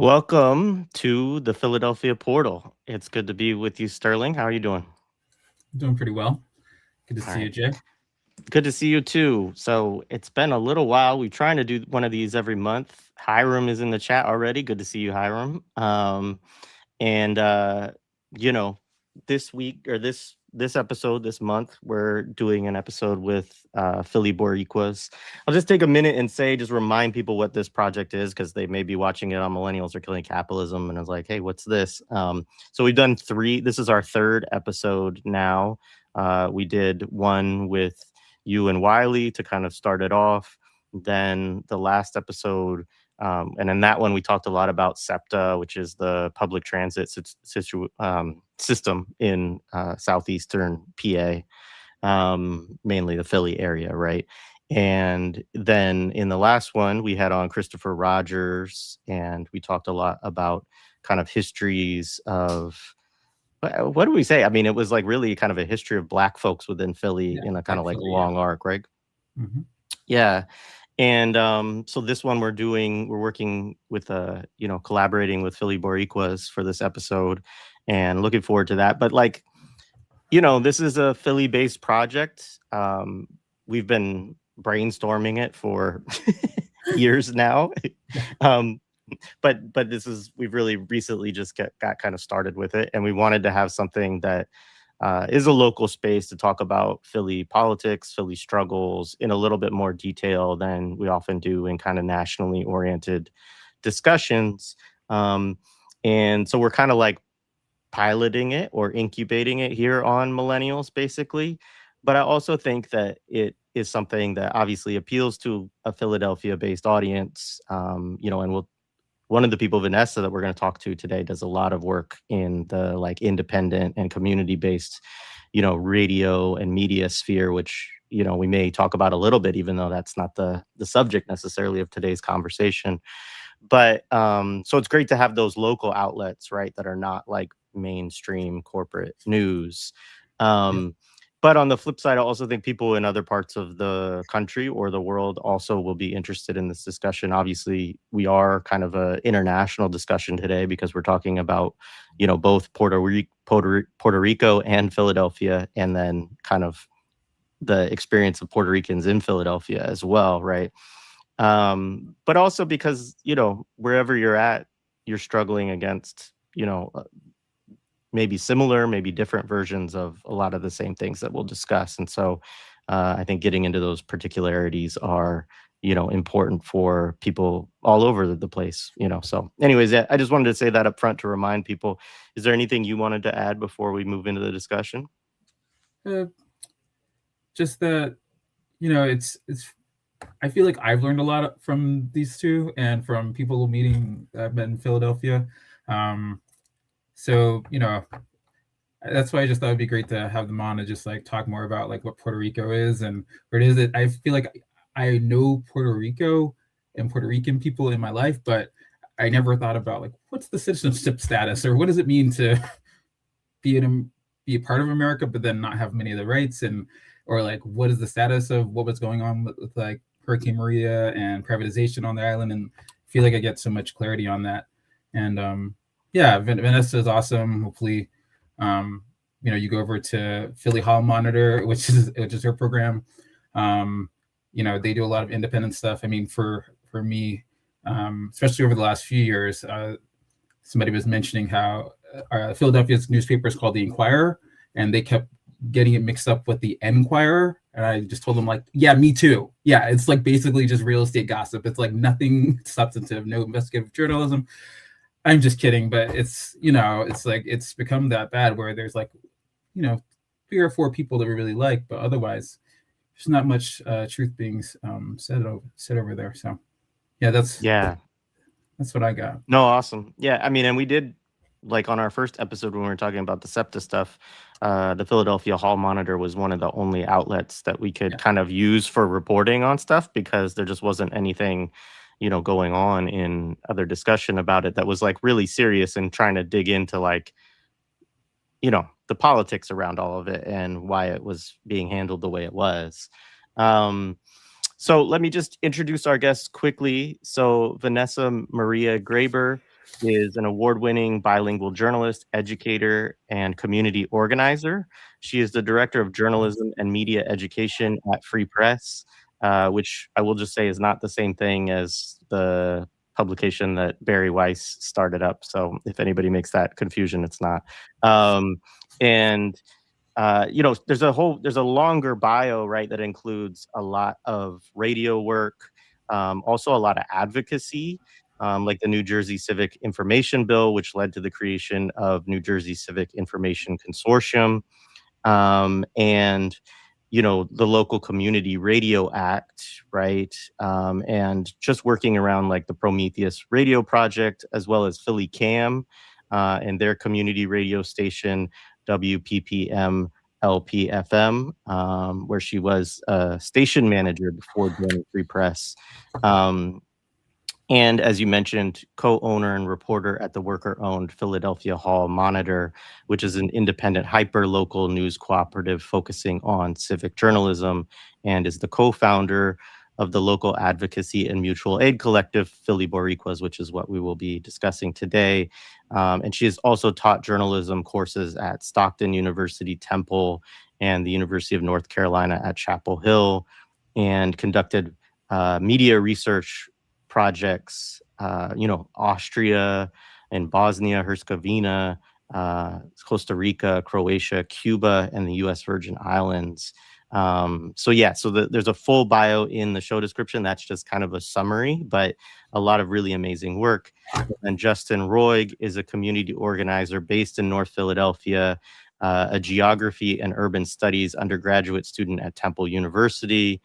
Welcome to the Philadelphia Portal. It's good to be with you, Sterling. How are you doing? Doing pretty well. Good to see you, Jay. Good to see you too. So it's been a little while. We're trying to do one of these every month. Hiram is in the chat already. Good to see you, Hiram. And you know, this week or this episode, this month, we're doing an episode with Philly Boricuas. I'll just take a minute and just remind people what this project is, because they may be watching it on Millennials Are Killing Capitalism, and it's like, hey, what's this? So we've done 3. This is our 3rd episode now. We did one with you and Wiley to kind of start it off. Then the last episode, and in that one, we talked a lot about SEPTA, which is the public transit system in southeastern PA, mainly the Philly area, right? And then in the last one, we had on Christopher Rogers, and we talked a lot about kind of histories of, what do we say? I mean, it was like really kind of a history of Black folks within Philly in a kind of like long arc, right? Mm-hmm. Yeah. And so this one we're working with, collaborating with Philly Boricuas for this episode, and looking forward to that. But this is a Philly-based project. We've been brainstorming it for years now. But we've really recently just got kind of started with it, and we wanted to have something that is a local space to talk about Philly politics, Philly struggles in a little bit more detail than we often do in kind of nationally oriented discussions. And so we're kind of like piloting it or incubating it here on Millennials, basically. But I also think that it is something that obviously appeals to a Philadelphia-based audience, and one of the people, Vanessa, that we're going to talk to today, does a lot of work in the like independent and community-based, radio and media sphere, which, we may talk about a little bit, even though that's not the subject necessarily of today's conversation. But so it's great to have those local outlets, right, that are not like mainstream corporate news. But on the flip side, I also think people in other parts of the country or the world also will be interested in this discussion. Obviously, we are kind of an international discussion today because we're talking about, both Puerto Rico and Philadelphia, and then kind of the experience of Puerto Ricans in Philadelphia as well, right? But also because, wherever you're at, you're struggling against, maybe similar, maybe different versions of a lot of the same things that we'll discuss. And so I think getting into those particularities are, important for people all over the place, So anyways, I just wanted to say that up front to remind people. Is there anything you wanted to add before we move into the discussion? Just that, it's I feel like I've learned a lot from these two and from people meeting I've met in Philadelphia. So, that's why I just thought it'd be great to have them on to just like talk more about like what Puerto Rico is and what it is. That I feel like I know Puerto Rico and Puerto Rican people in my life, but I never thought about like what's the citizenship status or what does it mean to be a part of America, but then not have many of the rights, or like what is the status of what was going on with like Hurricane Maria and privatization on the island, and I feel like I get so much clarity on that. And yeah, Vanessa is awesome. Hopefully, you go over to Philly Hall Monitor, which is her program. They do a lot of independent stuff. I mean, for me, especially over the last few years, somebody was mentioning how Philadelphia's newspaper is called The Inquirer, and they kept getting it mixed up with the Enquirer. And I just told them like, yeah, me too. Yeah, it's like basically just real estate gossip. It's like nothing substantive, no investigative journalism. I'm just kidding, but it's, it's like, it's become that bad where there's like, 3 or 4 people that we really like, but otherwise there's not much truth being said over there. So yeah, that's what I got. No, awesome. Yeah. I mean, and we did like on our first episode when we were talking about the SEPTA stuff, the Philadelphia Hall Monitor was one of the only outlets that we could kind of use for reporting on stuff, because there just wasn't anything going on in other discussion about it that was like really serious and trying to dig into like, the politics around all of it and why it was being handled the way it was. So let me just introduce our guests quickly. So Vanessa Maria Graber is an award-winning bilingual journalist, educator, and community organizer. She is the Director of Journalism and Media Education at Free Press, which I will just say is not the same thing as the publication that Barry Weiss started up. So if anybody makes that confusion, it's not. And there's a longer bio, right, that includes a lot of radio work, also a lot of advocacy, like the New Jersey Civic Information Bill, which led to the creation of New Jersey Civic Information Consortium, and the local community radio act, right, and just working around like the Prometheus Radio Project, as well as PhillyCAM and their community radio station WPPM-LP FM, where she was a station manager before joining Free Press. And as you mentioned, co-owner and reporter at the worker-owned Philadelphia Hall Monitor, which is an independent, hyper-local news cooperative focusing on civic journalism, and is the co-founder of the local advocacy and mutual aid collective, Philly Boricuas, which is what we will be discussing today. And she has also taught journalism courses at Stockton University Temple and the University of North Carolina at Chapel Hill, and conducted media research projects, Austria and Bosnia, Herzegovina, Costa Rica, Croatia, Cuba, and the U.S. Virgin Islands. There's a full bio in the show description. That's just kind of a summary, but a lot of really amazing work. And Justin Roig is a community organizer based in North Philadelphia, a geography and urban studies undergraduate student at Temple University.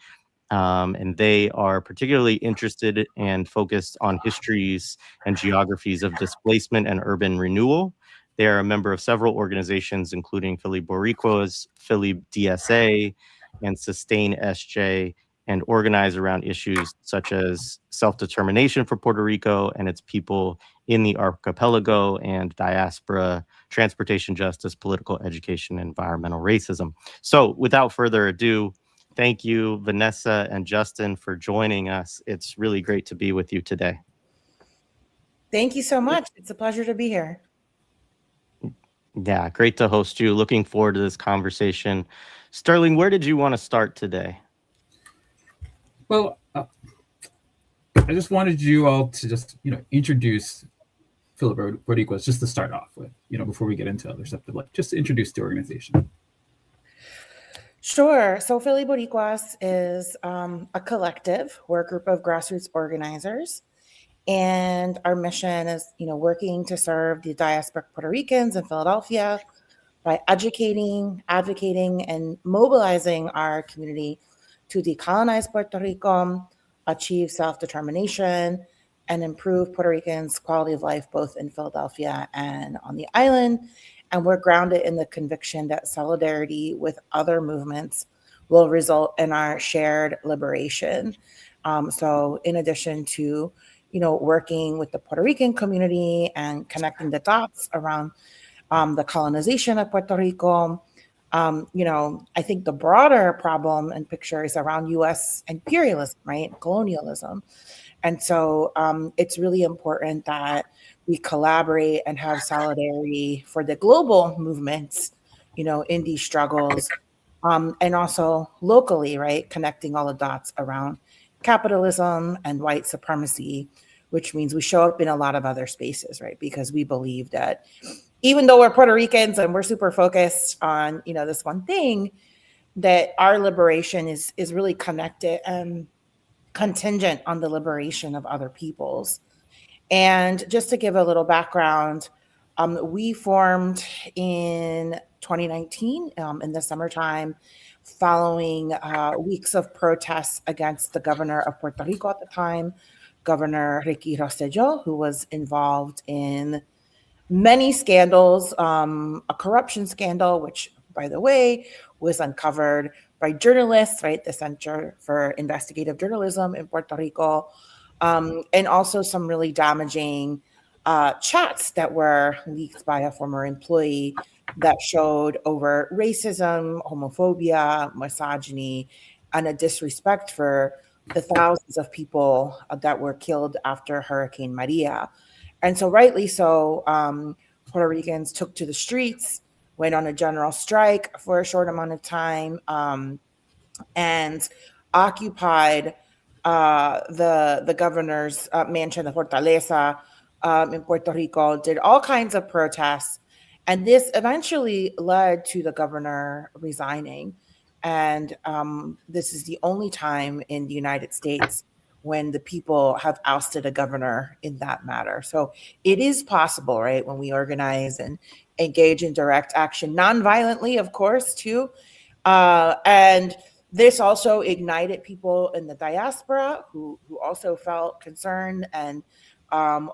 And they are particularly interested and focused on histories and geographies of displacement and urban renewal. They are a member of several organizations, including Philly Boricuas, Philly DSA, and Sustain SJ, and organize around issues such as self-determination for Puerto Rico and its people in the archipelago and diaspora, transportation justice, political education, and environmental racism. So without further ado, thank you, Vanessa and Justin, for joining us. It's really great to be with you today. Thank you so much. It's a pleasure to be here. Yeah, great to host you. Looking forward to this conversation. Sterling, where did you want to start today? Well, I just wanted you all to just, introduce Philly Boricuas, just to start off with, before we get into other stuff, but just to introduce the organization. Sure. So Philly Boricuas is a collective. We're a group of grassroots organizers. And our mission is, working to serve the diasporic Puerto Ricans in Philadelphia by educating, advocating, and mobilizing our community to decolonize Puerto Rico, achieve self-determination, and improve Puerto Ricans' quality of life, both in Philadelphia and on the island. And we're grounded in the conviction that solidarity with other movements will result in our shared liberation. So in addition to working with the Puerto Rican community and connecting the dots around the colonization of Puerto Rico. I think the broader problem and picture is around U.S. imperialism, right? Colonialism. And so it's really important that we collaborate and have solidarity for the global movements, in these struggles, and also locally, right? Connecting all the dots around capitalism and white supremacy, which means we show up in a lot of other spaces, right? Because we believe that even though we're Puerto Ricans and we're super focused on, this one thing, that our liberation is really connected and contingent on the liberation of other peoples. And just to give a little background, we formed in 2019 in the summertime, following weeks of protests against the governor of Puerto Rico at the time, Governor Ricky Rosselló, who was involved in many scandals, a corruption scandal, which, by the way, was uncovered by journalists, right? The Center for Investigative Journalism in Puerto Rico, and also some really damaging chats that were leaked by a former employee that showed overt racism, homophobia, misogyny, and a disrespect for the thousands of people that were killed after Hurricane Maria. And so rightly so, Puerto Ricans took to the streets, went on a general strike for a short amount of time, and occupied the governor's mansion, the Fortaleza, in Puerto Rico, did all kinds of protests. And this eventually led to the governor resigning. And this is the only time in the United States when the people have ousted a governor in that matter. So it is possible, right, when we organize and engage in direct action, non-violently, of course, too. And this also ignited people in the diaspora who also felt concerned and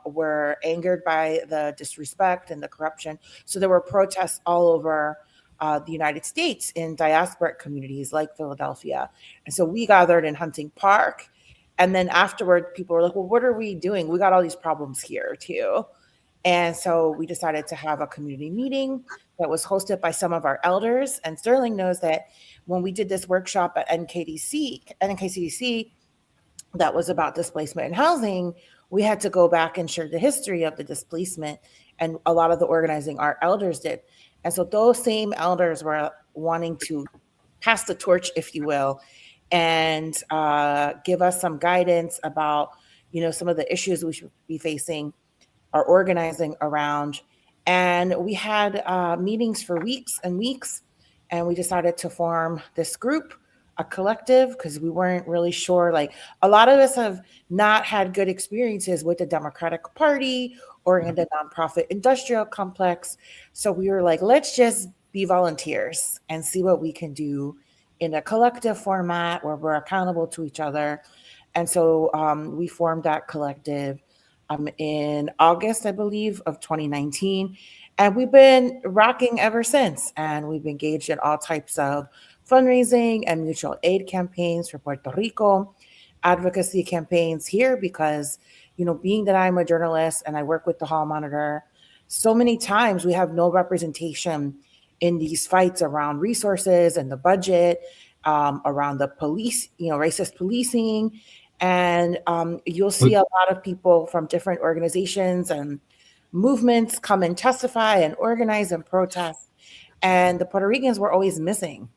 were angered by the disrespect and the corruption. So there were protests all over the United States in diasporic communities like Philadelphia. And so we gathered in Hunting Park. And then afterward, people were like, well, what are we doing? We got all these problems here too. And so we decided to have a community meeting that was hosted by some of our elders. And Sterling knows that when we did this workshop at NKCDC, that was about displacement and housing, we had to go back and share the history of the displacement. And a lot of the organizing our elders did. And so those same elders were wanting to pass the torch, if you will, and give us some guidance about, some of the issues we should be facing or organizing around. And we had meetings for weeks and weeks, and we decided to form this group, a collective, because we weren't really sure. Like, a lot of us have not had good experiences with the Democratic Party or in the nonprofit industrial complex. So we were like, let's just be volunteers and see what we can do in a collective format where we're accountable to each other. And so we formed that collective in August, I believe, of 2019. And we've been rocking ever since. And we've engaged in all types of fundraising and mutual aid campaigns for Puerto Rico, advocacy campaigns here, because, being that I'm a journalist and I work with the Hall Monitor, so many times we have no representation in these fights around resources and the budget, around the police, racist policing. And you'll see a lot of people from different organizations and movements come and testify and organize and protest. And the Puerto Ricans were always missing.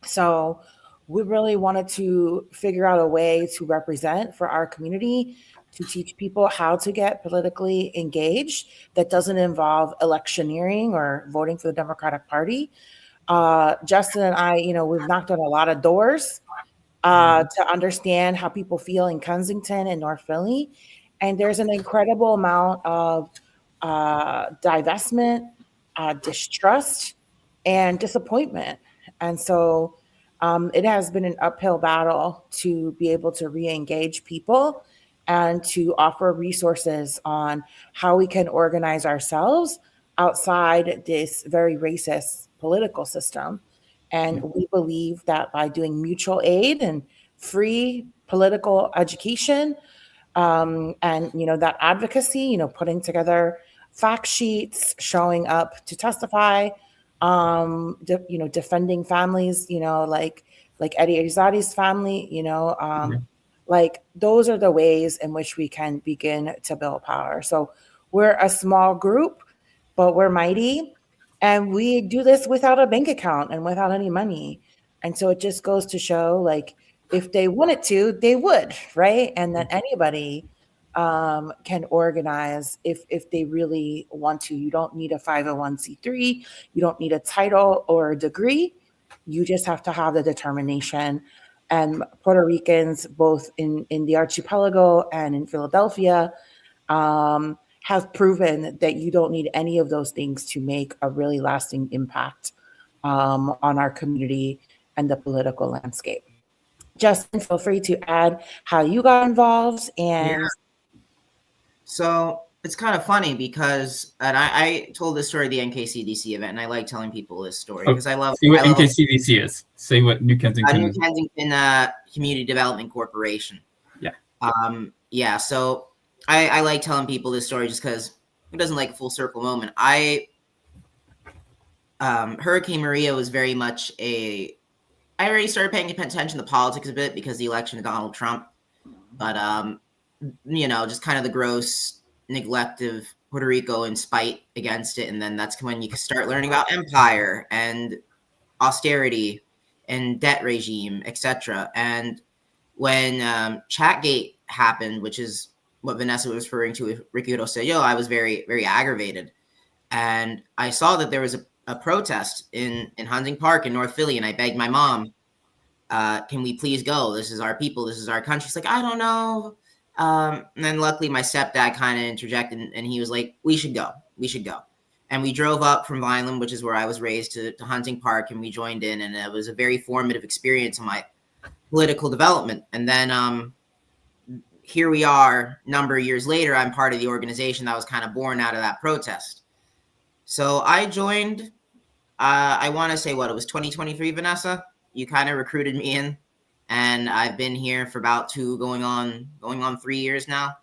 So we really wanted to figure out a way to represent for our community, to teach people how to get politically engaged that doesn't involve electioneering or voting for the Democratic Party. Justin and I, we've knocked on a lot of doors to understand how people feel in Kensington and North Philly. And there's an incredible amount of divestment, distrust, and disappointment. And so it has been an uphill battle to be able to re-engage people and to offer resources on how we can organize ourselves outside this very racist political system. And we believe that by doing mutual aid and free political education, and that advocacy, putting together fact sheets, showing up to testify, defending families, like Eddie Izzati's family, like those are the ways in which we can begin to build power. So we're a small group, but we're mighty. And we do this without a bank account and without any money. And so it just goes to show, like, if they wanted to, they would, right? And that anybody can organize if they really want to. You don't need a 501c3. You don't need a title or a degree. You just have to have the determination. And Puerto Ricans, both in the archipelago and in Philadelphia, have proven that you don't need any of those things to make a really lasting impact on our community and the political landscape. Justin, feel free to add how you got involved. And so it's kind of funny because, and I told this story at the NKCDC event, and I like telling people this story because I love. Say what NKCDC is. Say what New Kensington is. New Kensington Community Development Corporation. Yeah. So I like telling people this story just because it doesn't like a full circle moment. Hurricane Maria was very much I already started paying attention to politics a bit because of the election of Donald Trump, but just kind of the gross neglect of Puerto Rico and spite against it. And then that's when you start learning about empire and austerity and debt regime, etc. And when Chatgate happened, which is what Vanessa was referring to with Ricky Rosselló, I was very, very aggravated. And I saw that there was a protest in Hunting Park in North Philly, and I begged my mom, can we please go? This is our people. This is our country. She's like, I don't know. And then luckily my stepdad kind of interjected, and he was like, we should go. We should go. And we drove up from Vineland, which is where I was raised, to Hunting Park, and we joined in. And it was a very formative experience in my political development. And then here we are, a number of years later, I'm part of the organization that was kind of born out of that protest. So I joined, I want to say it was 2023, Vanessa? You kind of recruited me in, and I've been here for about going on 3 years now.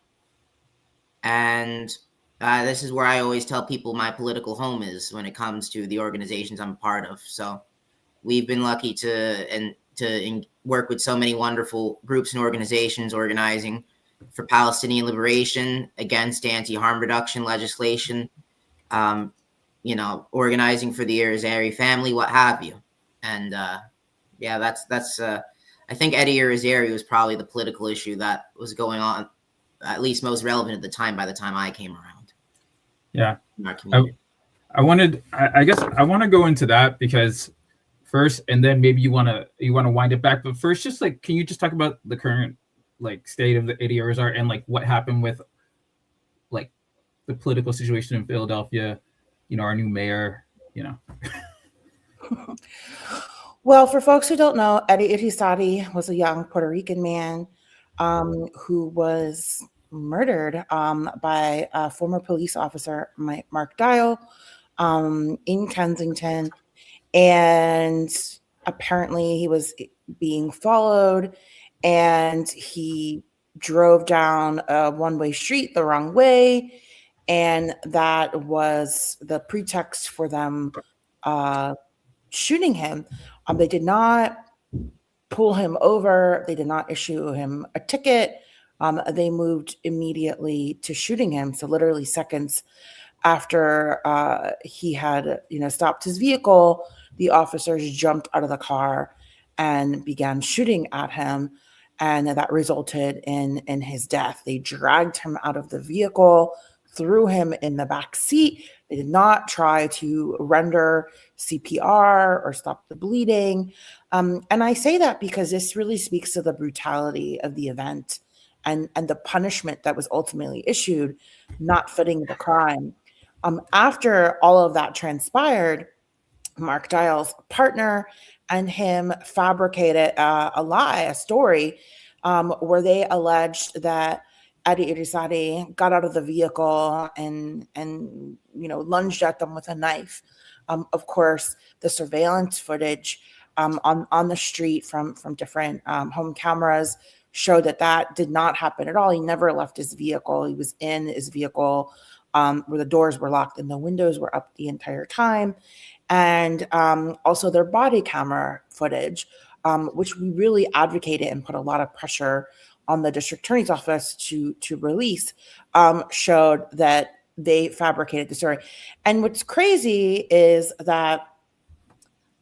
And this is where I always tell people my political home is when it comes to the organizations I'm a part of. So we've been lucky to work with so many wonderful groups and organizations organizing for Palestinian liberation, against anti-harm reduction legislation, organizing for the Irizarry family, what have you. And that's I think Eddie Irizarry was probably the political issue that was going on, at least most relevant at the time, by the time I came around. Yeah. In our community. I guess I want to go into that because first, and then maybe you want to wind it back. But first, just like, can you just talk about the current state of the Eddie Irizarry and what happened with the political situation in Philadelphia, our new mayor, Well, for folks who don't know, Eddie Irizarry was a young Puerto Rican man who was murdered by a former police officer, Mark Dial, in Kensington. And apparently he was being followed, and he drove down a one-way street the wrong way. And that was the pretext for them shooting him. They did not pull him over. They did not issue him a ticket. They moved immediately to shooting him. So literally seconds after he had, stopped his vehicle, the officers jumped out of the car and began shooting at him. And that resulted in his death. They dragged him out of the vehicle, threw him in the back seat. They did not try to render CPR or stop the bleeding. And I say that because this really speaks to the brutality of the event and the punishment that was ultimately issued, not fitting the crime. After all of that transpired, Mark Dial's partner and him fabricated a lie, a story, where they alleged that Eddie Irizarry got out of the vehicle and lunged at them with a knife. Of course, the surveillance footage on the street from different home cameras showed that did not happen at all. He never left his vehicle. He was in his vehicle where the doors were locked and the windows were up the entire time. And also their body camera footage, which we really advocated and put a lot of pressure on the district attorney's office to release, showed that they fabricated the story. And what's crazy is that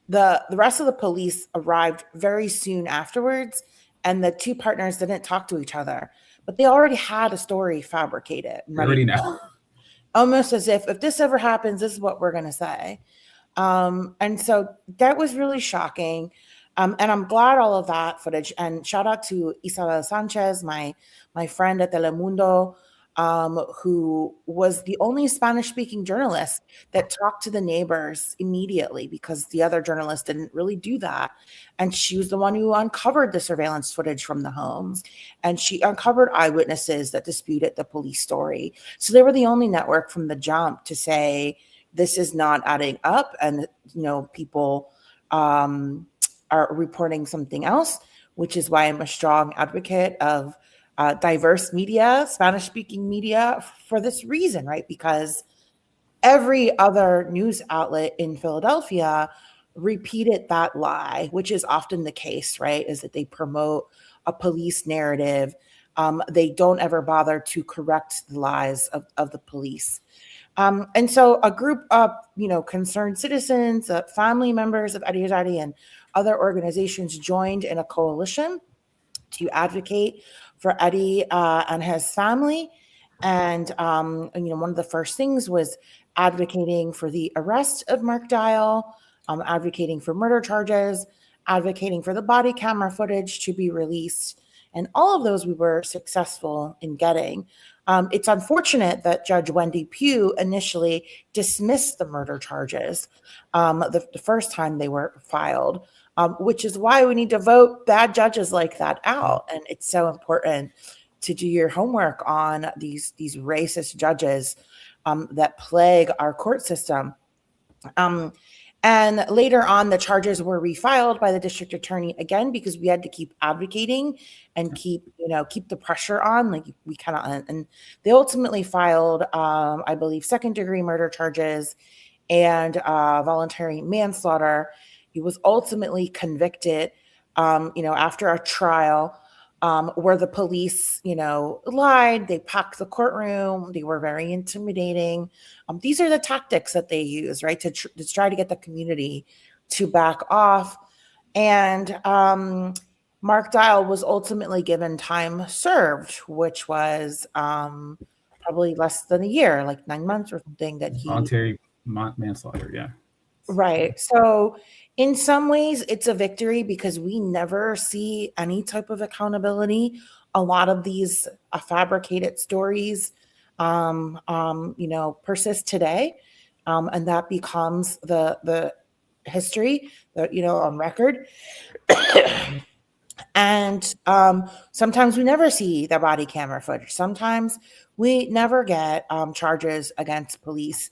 the rest of the police arrived very soon afterwards, and the two partners didn't talk to each other, but they already had a story fabricated. Already know. Almost as if this ever happens, this is what we're going to say. And so that was really shocking. And I'm glad all of that footage, and shout out to Isabel Sanchez, my friend at Telemundo, who was the only Spanish-speaking journalist that talked to the neighbors immediately, because the other journalists didn't really do that. And she was the one who uncovered the surveillance footage from the homes, and she uncovered eyewitnesses that disputed the police story. So they were the only network from the jump to say, this is not adding up, and people are reporting something else, which is why I'm a strong advocate of diverse media, Spanish-speaking media, for this reason, right? Because every other news outlet in Philadelphia repeated that lie, which is often the case, right? Is that they promote a police narrative they don't ever bother to correct the lies of the police. And so a group of, concerned citizens, family members of Eddie Azadi and other organizations joined in a coalition to advocate for Eddie and his family. And one of the first things was advocating for the arrest of Mark Dial, advocating for murder charges, advocating for the body camera footage to be released. And all of those we were successful in getting. It's unfortunate that Judge Wendy Pugh initially dismissed the murder charges the first time they were filed, which is why we need to vote bad judges like that out. And it's so important to do your homework on these racist judges that plague our court system. And later on, the charges were refiled by the district attorney again, because we had to keep advocating and keep the pressure on. Like we cannot, and they ultimately filed, I believe, second-degree murder charges and voluntary manslaughter. He was ultimately convicted, after a trial where the police, lied. They packed the courtroom. They were very intimidating. These are the tactics that they use, right, to try to get the community to back off. And Mark Dial was ultimately given time served, which was probably less than a year, like 9 months or something. That he voluntary manslaughter, yeah. Right. So in some ways, it's a victory because we never see any type of accountability. A lot of these fabricated stories, persist today, and that becomes the history that on record. And sometimes we never see the body camera footage. Sometimes we never get charges against police.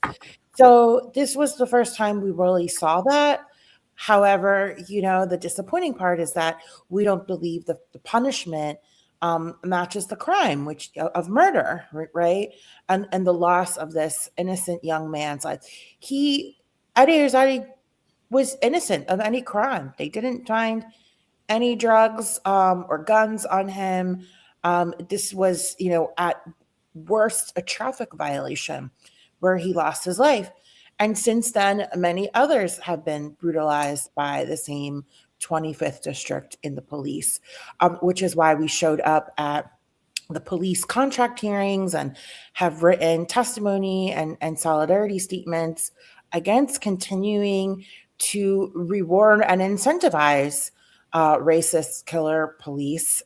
So this was the first time we really saw that. However, the disappointing part is that we don't believe the punishment matches the crime, which of murder, right? And the loss of this innocent young man's life. Eddie Azadi was innocent of any crime. They didn't find any drugs or guns on him. This was, at worst, a traffic violation where he lost his life. And since then, many others have been brutalized by the same 25th district in the police, which is why we showed up at the police contract hearings and have written testimony and solidarity statements against continuing to reward and incentivize racist killer police,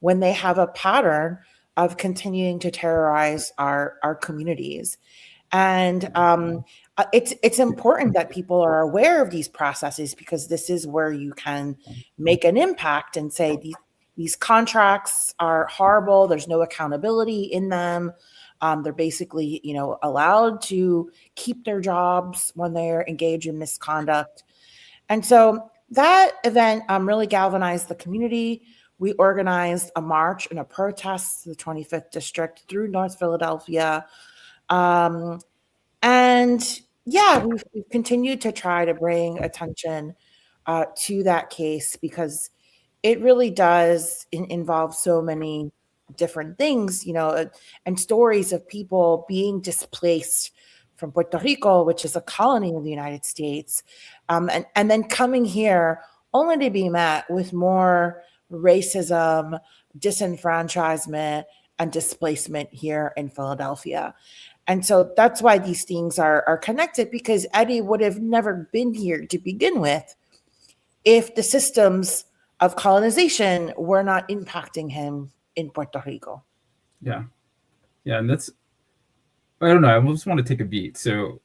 when they have a pattern of continuing to terrorize our communities. And it's important that people are aware of these processes, because this is where you can make an impact and say these contracts are horrible. There's no accountability in them. They're basically, allowed to keep their jobs when they're engaged in misconduct. And so that event really galvanized the community. We organized a march and a protest to the 25th district through North Philadelphia. And we've continued to try to bring attention to that case, because it really does involve so many different things, and stories of people being displaced from Puerto Rico, which is a colony of the United States, and then coming here only to be met with more racism, disenfranchisement, and displacement here in Philadelphia. And so that's why these things are connected, because Eddie would have never been here to begin with if the systems of colonization were not impacting him in Puerto Rico. Yeah. Yeah. And that's, I don't know, I just want to take a beat. So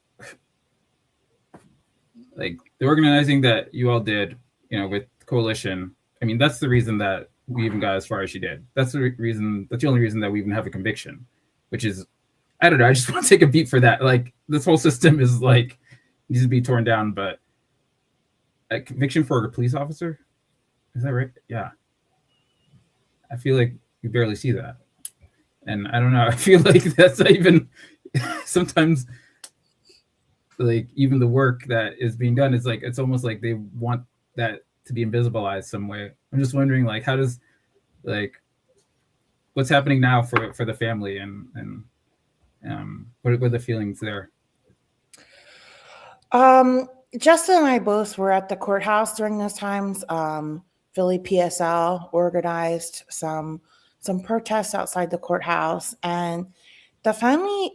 like the organizing that you all did, with Coalition, I mean, that's the reason that we even got as far as she did. That's the only reason that we even have a conviction, which is, I don't know, I just want to take a beat for that. Like, this whole system is like, needs to be torn down, but a conviction for a police officer? Is that right? Yeah. I feel like you barely see that. And I don't know, I feel like that's not even, sometimes, like, even the work that is being done is like, it's almost like they want that to be invisibilized some way. I'm just wondering, like, how does, like, what's happening now for the family, and what are the feelings there? Justin and I both were at the courthouse during those times. Philly PSL organized some protests outside the courthouse, and the family,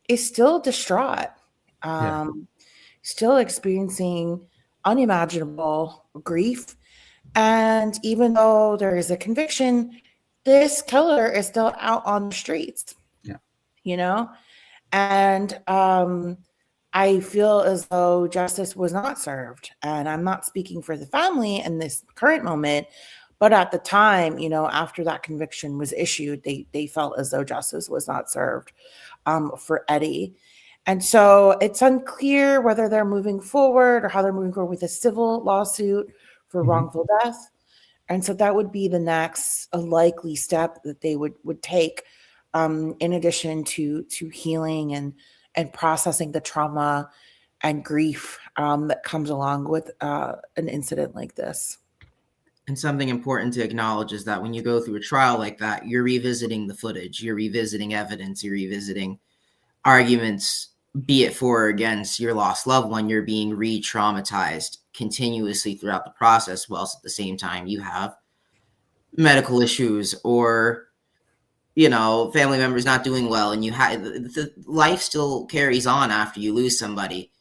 is still distraught, still experiencing unimaginable grief. And even though there is a conviction, this killer is still out on the streets. And I feel as though justice was not served. And I'm not speaking for the family in this current moment, but at the time, after that conviction was issued, they felt as though justice was not served for Eddie. And so it's unclear whether they're moving forward or how they're moving forward with a civil lawsuit for wrongful death. And so that would be the next likely step that they would take, in addition to healing and processing the trauma and grief that comes along with an incident like this. And something important to acknowledge is that when you go through a trial like that, you're revisiting the footage, you're revisiting evidence, you're revisiting arguments, be it for or against your lost loved one. You're being re-traumatized continuously throughout the process, whilst at the same time you have medical issues or family members not doing well, and the life still carries on after you lose somebody.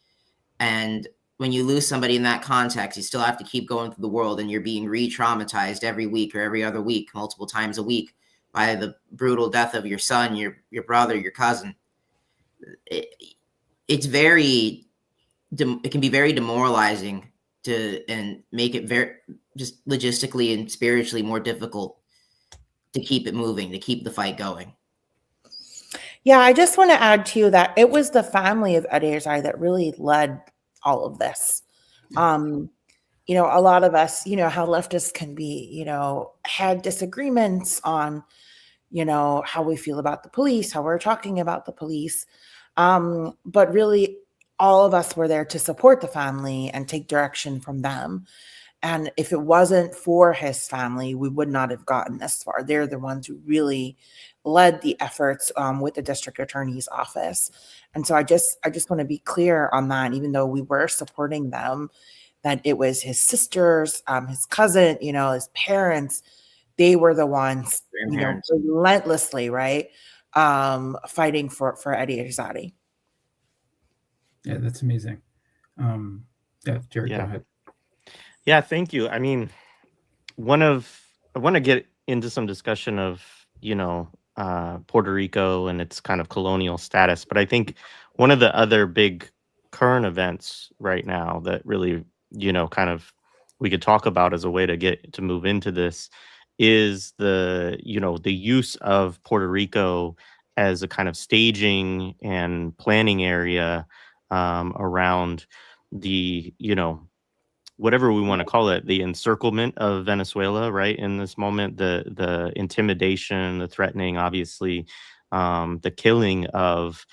And when you lose somebody in that context, you still have to keep going through the world, and you're being re-traumatized every week or every other week, multiple times a week, by the brutal death of your son, your brother, your cousin. It can be very demoralizing and make it very just logistically and spiritually more difficult to keep it moving, to keep the fight going. Yeah, I just want to add too that it was the family of Eddie Irizarry that really led all of this. A lot of us, how leftists can be, had disagreements on, how we feel about the police, how we're talking about the police. But really, all of us were there to support the family and take direction from them. And if it wasn't for his family, we would not have gotten this far. They're the ones who really led the efforts with the district attorney's office. And so I just want to be clear on that, even though we were supporting them, that it was his sisters, his cousin, his parents. They were the ones, relentlessly, right, fighting for Eddie Irizarry. Yeah, that's amazing. Jared, go ahead. Yeah, thank you. I mean, I want to get into some discussion of, Puerto Rico and its kind of colonial status. But I think one of the other big current events right now that really, kind of we could talk about as a way to move into this is the use of Puerto Rico as a kind of staging and planning area around the, whatever we want to call it, the encirclement of Venezuela, right? In this moment, the intimidation, the threatening, obviously, the killing of,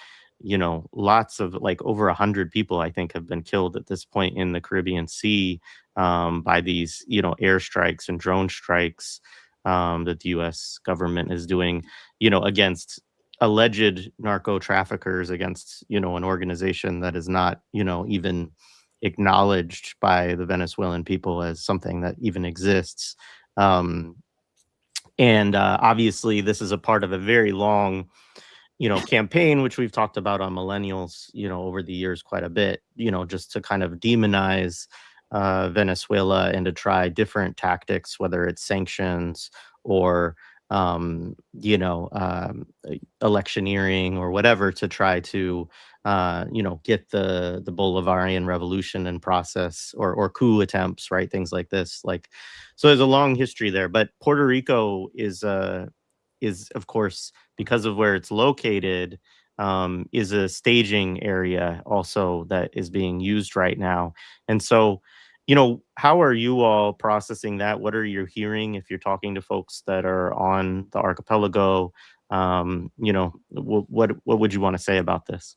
lots of, like, over 100 people, I think, have been killed at this point in the Caribbean Sea by these, airstrikes and drone strikes that the U.S. government is doing, against alleged narco traffickers, against, an organization that is not, even acknowledged by the Venezuelan people as something that even exists. And obviously, this is a part of a very long, campaign, which we've talked about on Millennials, over the years quite a bit, just to kind of demonize Venezuela and to try different tactics, whether it's sanctions or electioneering or whatever, to try to get the Bolivarian revolution in process, or coup attempts, right? Things like this. So there's a long history there, but Puerto Rico is of course, because of where it's located, is a staging area also that is being used right now. And so, how are you all processing that? What are you hearing if you're talking to folks that are on the archipelago? What would you want to say about this?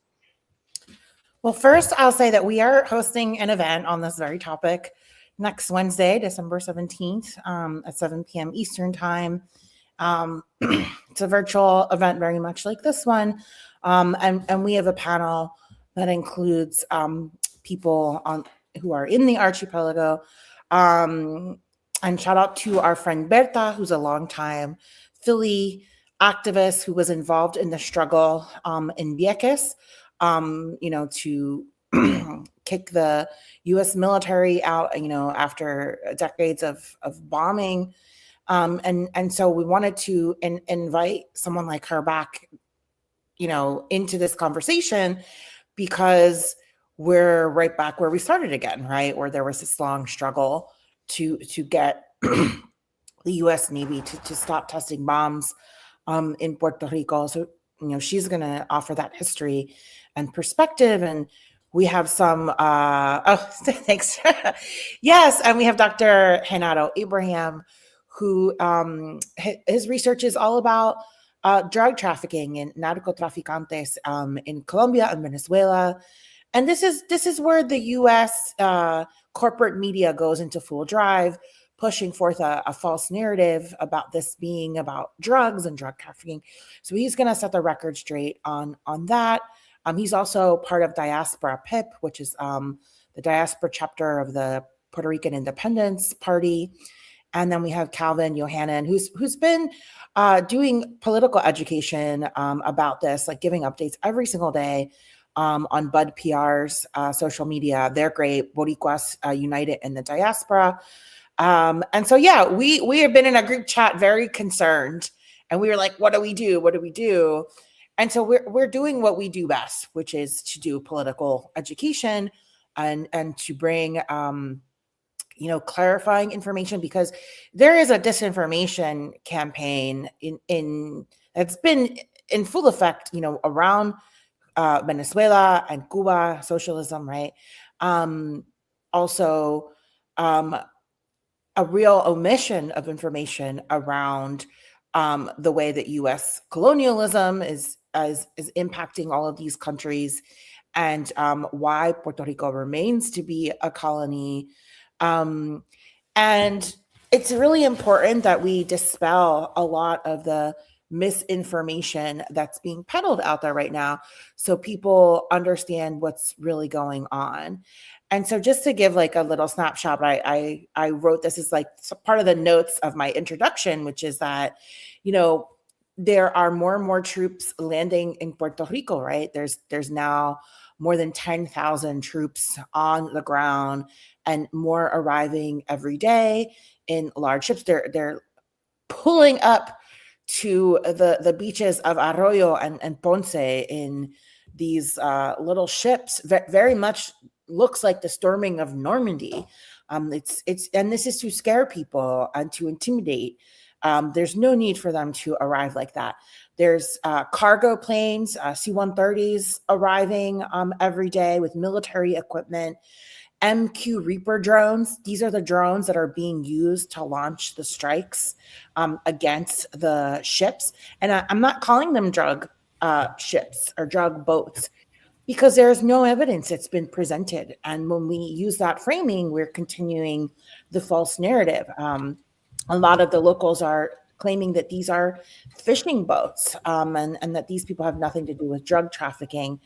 Well, first, I'll say that we are hosting an event on this very topic next Wednesday, December 17th, at 7 p.m. Eastern Time, It's a virtual event, very much like this one. And we have a panel that includes people who are in the archipelago. And shout out to our friend Berta, who's a longtime Philly activist who was involved in the struggle in Vieques, to kick the U.S. military out, after decades of bombing. And so we wanted to invite someone like her back, into this conversation, because we're right back where we started again, right? Where there was this long struggle to get the U.S. Navy to stop testing bombs in Puerto Rico. So, she's going to offer that history and perspective. And we have some, thanks. Yes. And we have Dr. Renato Abraham, who his research is all about drug trafficking and narcotraficantes in Colombia and Venezuela. And this is where the U.S. Corporate media goes into full drive, pushing forth a false narrative about this being about drugs and drug trafficking. So he's going to set the record straight on that. He's also part of Diaspora PIP, which is the diaspora chapter of the Puerto Rican Independence Party. And then we have Calvin Yohannan, who's been doing political education about this, like giving updates every single day on Bud PR's social media. They're great. Boricuas United in the Diaspora. And so, we have been in a group chat very concerned, and we were like, what do we do? What do we do? And so we're doing what we do best, which is to do political education and to bring clarifying information, because there is a disinformation campaign in that's been in full effect, around Venezuela and Cuba, socialism, right? Also, a real omission of information around the way that U.S. colonialism is impacting all of these countries, and why Puerto Rico remains to be a colony. And it's really important that we dispel a lot of the misinformation that's being peddled out there right now, so people understand what's really going on. And so just to give like a little snapshot, I wrote this as like part of the notes of my introduction, which is that, there are more and more troops landing in Puerto Rico, right? There's now more than 10,000 troops on the ground, and more arriving every day in large ships. They're pulling up to the beaches of Arroyo and Ponce in these little ships. Very much looks like the storming of Normandy. It's and this is to scare people and to intimidate. There's no need for them to arrive like that. There's cargo planes, C-130s arriving every day with military equipment. MQ Reaper drones. These are the drones that are being used to launch the strikes against the ships. And I'm not calling them drug ships or drug boats, because there's no evidence that's been presented. And when we use that framing, we're continuing the false narrative. A lot of the locals are claiming that these are fishing boats and that these people have nothing to do with drug trafficking.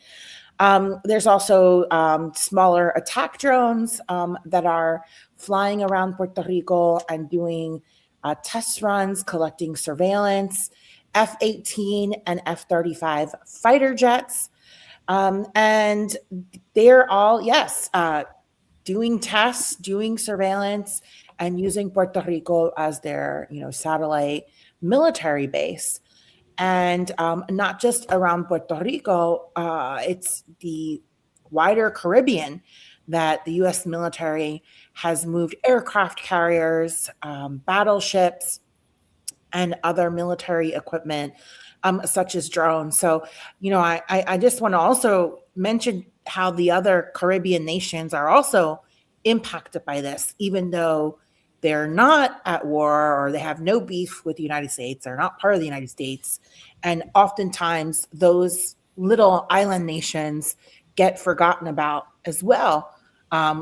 There's also smaller attack drones that are flying around Puerto Rico and doing test runs, collecting surveillance, F-18 and F-35 fighter jets. And they're all, doing tests, doing surveillance, and using Puerto Rico as their, satellite military base. And not just around Puerto Rico, it's the wider Caribbean that the U.S. military has moved aircraft carriers, battleships, and other military equipment, such as drones. So, I just want to also mention how the other Caribbean nations are also impacted by this, even though they're not at war or they have no beef with the United States. They're not part of the United States. And oftentimes those little island nations get forgotten about as well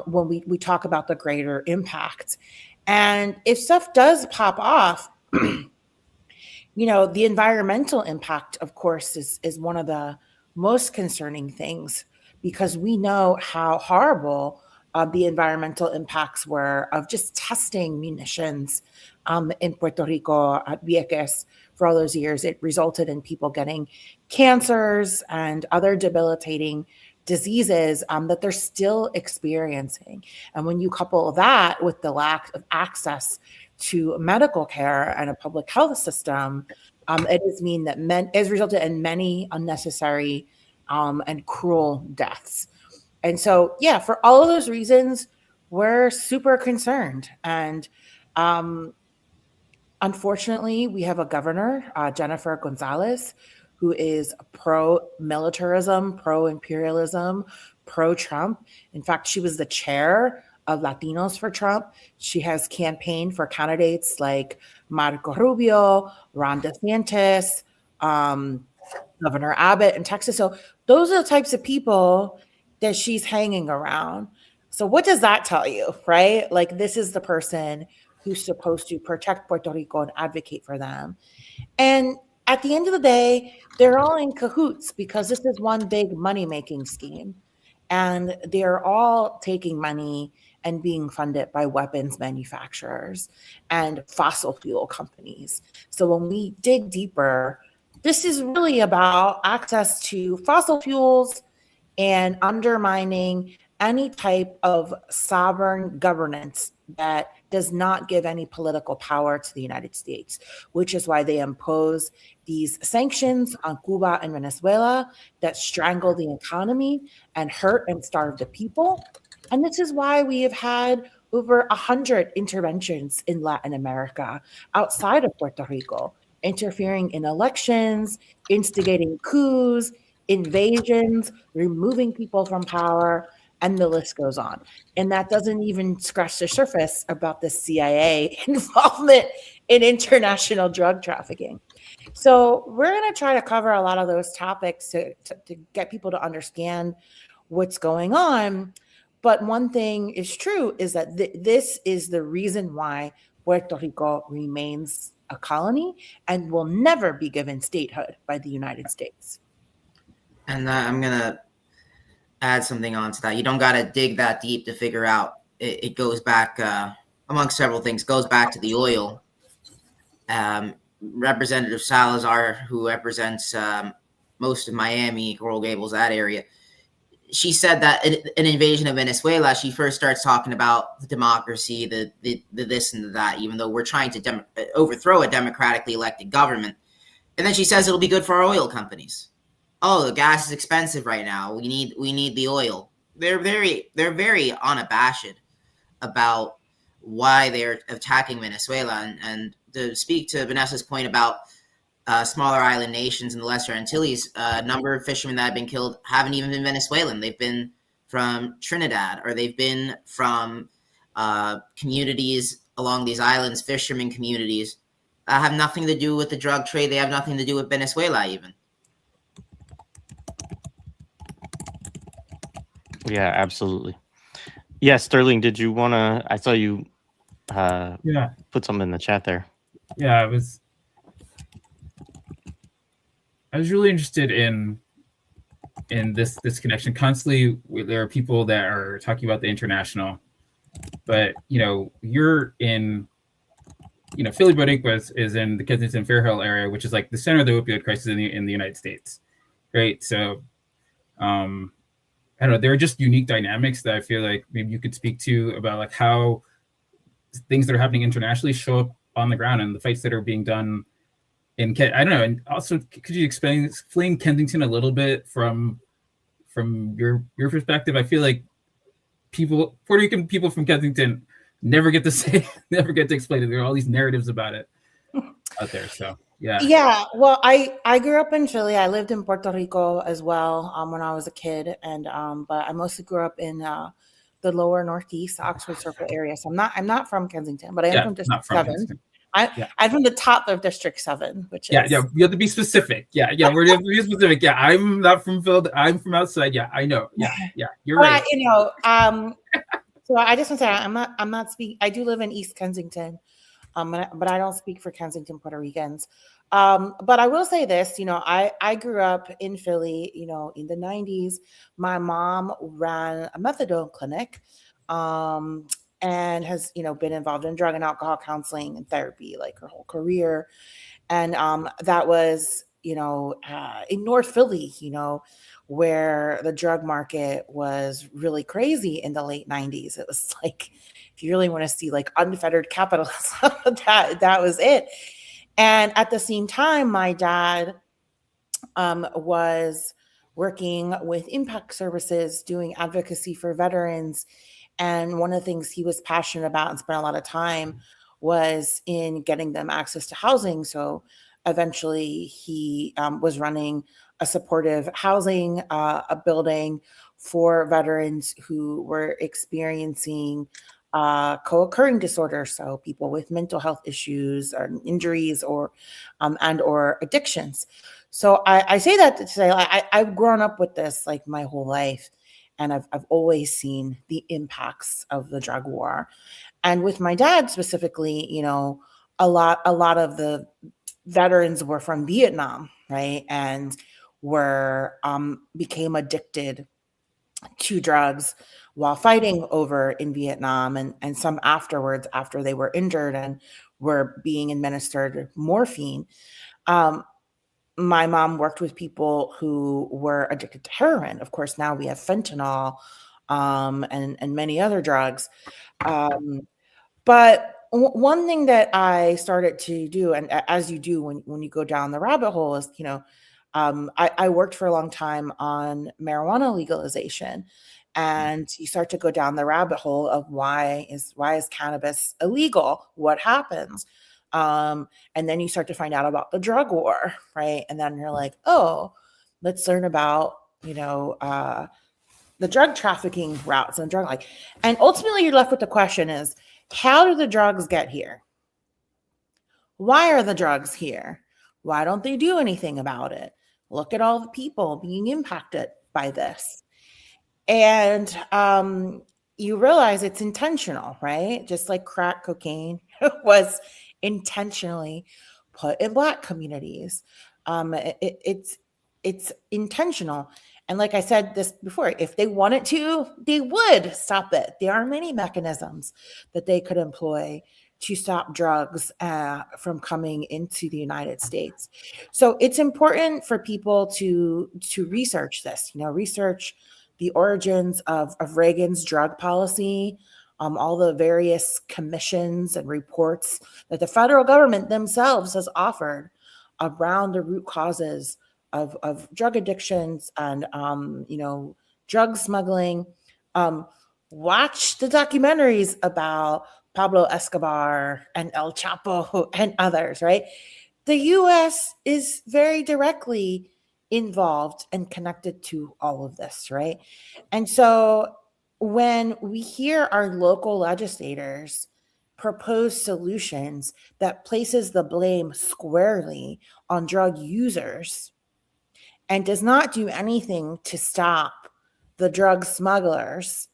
when we talk about the greater impact. And if stuff does pop off, The environmental impact, of course, is one of the most concerning things, because we know how horrible the environmental impacts were of just testing munitions in Puerto Rico at Vieques for all those years. It resulted in people getting cancers and other debilitating diseases that they're still experiencing. And when you couple that with the lack of access to medical care and a public health system, it has resulted in many unnecessary and cruel deaths. And so, yeah, for all of those reasons, we're super concerned. And unfortunately, we have a governor, Jennifer Gonzalez, who is pro-militarism, pro-imperialism, pro-Trump. In fact, she was the chair of Latinos for Trump. She has campaigned for candidates like Marco Rubio, Ron DeSantis, Governor Abbott in Texas. So those are the types of people that she's hanging around. So what does that tell you, right? Like, this is the person who's supposed to protect Puerto Rico and advocate for them. And at the end of the day, they're all in cahoots, because this is one big money-making scheme. And they're all taking money and being funded by weapons manufacturers and fossil fuel companies. So when we dig deeper, this is really about access to fossil fuels and undermining any type of sovereign governance that does not give any political power to the United States, which is why they impose these sanctions on Cuba and Venezuela that strangle the economy and hurt and starve the people. And this is why we have had over 100 interventions in Latin America outside of Puerto Rico, interfering in elections, instigating coups, invasions, removing people from power, and the list goes on. And that doesn't even scratch the surface about the CIA involvement in international drug trafficking. So we're going to try to cover a lot of those topics to get people to understand what's going on. But one thing is true, is that this is the reason why Puerto Rico remains a colony and will never be given statehood by the United States. And I'm going to add something onto that. You don't got to dig that deep to figure out. It goes back, amongst several things, goes back to the oil. Representative Salazar, who represents most of Miami, Coral Gables, that area, she said that an invasion of Venezuela, she first starts talking about the democracy, the this and the that, even though we're trying to overthrow a democratically elected government. And then she says it'll be good for our oil companies. Oh, the gas is expensive right now. We need the oil. They're very unabashed about why they're attacking Venezuela. And to speak to Vanessa's point about smaller island nations in the Lesser Antilles, a number of fishermen that have been killed haven't even been Venezuelan. They've been from Trinidad, or they've been from communities along these islands, fishermen communities, have nothing to do with the drug trade. They have nothing to do with Venezuela even. Yeah, absolutely. Yeah, Sterling, did you want to? I saw you put something in the chat there. Yeah, I was really interested in this connection. Constantly, there are people that are talking about the international, but you're in, Philly Boricuas is in the Kensington Fairhill area, which is like the center of the opioid crisis in the United States, right? So, I don't know. There are just unique dynamics that I feel like maybe you could speak to about, like, how things that are happening internationally show up on the ground and the fights that are being done in I don't know. And also, could you explain Kensington a little bit from your perspective? I feel like Puerto Rican people from Kensington never get to explain it. There are all these narratives about it out there. So yeah. Well, I grew up in Philly. I lived in Puerto Rico as well when I was a kid, and but I mostly grew up in the lower northeast, Oxford Circle area. So I'm not from Kensington, but I am from District 7. I'm from the top of District 7, which is you have to be specific. We're going to be specific. I'm not from Philly. I'm from outside. Yeah, I know. Yeah, you're right. So I just want to say I'm not speaking. I do live in East Kensington, But I don't speak for Kensington Puerto Ricans. But I will say this, I grew up in Philly, in the 90s. My mom ran a methadone clinic, and has, been involved in drug and alcohol counseling and therapy like her whole career. And that was, in North Philly, where the drug market was really crazy in the late 90s. It was like, if you really want to see like unfettered capitalism, that was it. And at the same time, my dad was working with impact services, doing advocacy for veterans. And one of the things he was passionate about and spent a lot of time was in getting them access to housing. So eventually he was running a supportive housing, a building for veterans who were experiencing co-occurring disorders. So people with mental health issues or injuries or addictions. So I say that to say I've grown up with this like my whole life. And I've always seen the impacts of the drug war. And with my dad specifically, a lot of the veterans were from Vietnam, right? And were became addicted to drugs while fighting over in Vietnam, and some afterwards after they were injured and were being administered morphine. My mom worked with people who were addicted to heroin. Of course, now we have fentanyl and many other drugs. But one thing that I started to do, and as you do when you go down the rabbit hole, is, I worked for a long time on marijuana legalization. And you start to go down the rabbit hole of why is cannabis illegal? What happens? And then you start to find out about the drug war, right? And then you're like, oh, let's learn about, the drug trafficking routes and and ultimately you're left with the question is, how do the drugs get here? Why are the drugs here? Why don't they do anything about it? Look at all the people being impacted by this. And you realize it's intentional, right? Just like crack cocaine was intentionally put in Black communities. It's intentional. And like I said this before, if they wanted to, they would stop it. There are many mechanisms that they could employ to stop drugs from coming into the United States. So it's important for people to research this, research the origins of Reagan's drug policy, all the various commissions and reports that the federal government themselves has offered around the root causes of drug addictions and, drug smuggling. Watch the documentaries about Pablo Escobar and El Chapo and others, right? The U.S. is very directly involved and connected to all of this, right? And so when we hear our local legislators propose solutions that places the blame squarely on drug users and does not do anything to stop the drug smugglers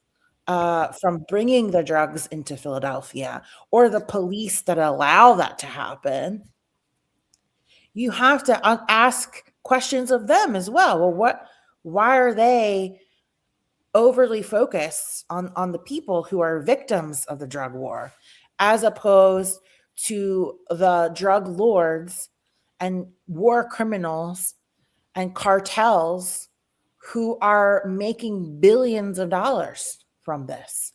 from bringing the drugs into Philadelphia, or the police that allow that to happen, you have to ask questions of them as well. Well, why are they overly focused on the people who are victims of the drug war, as opposed to the drug lords and war criminals and cartels who are making billions of dollars from this?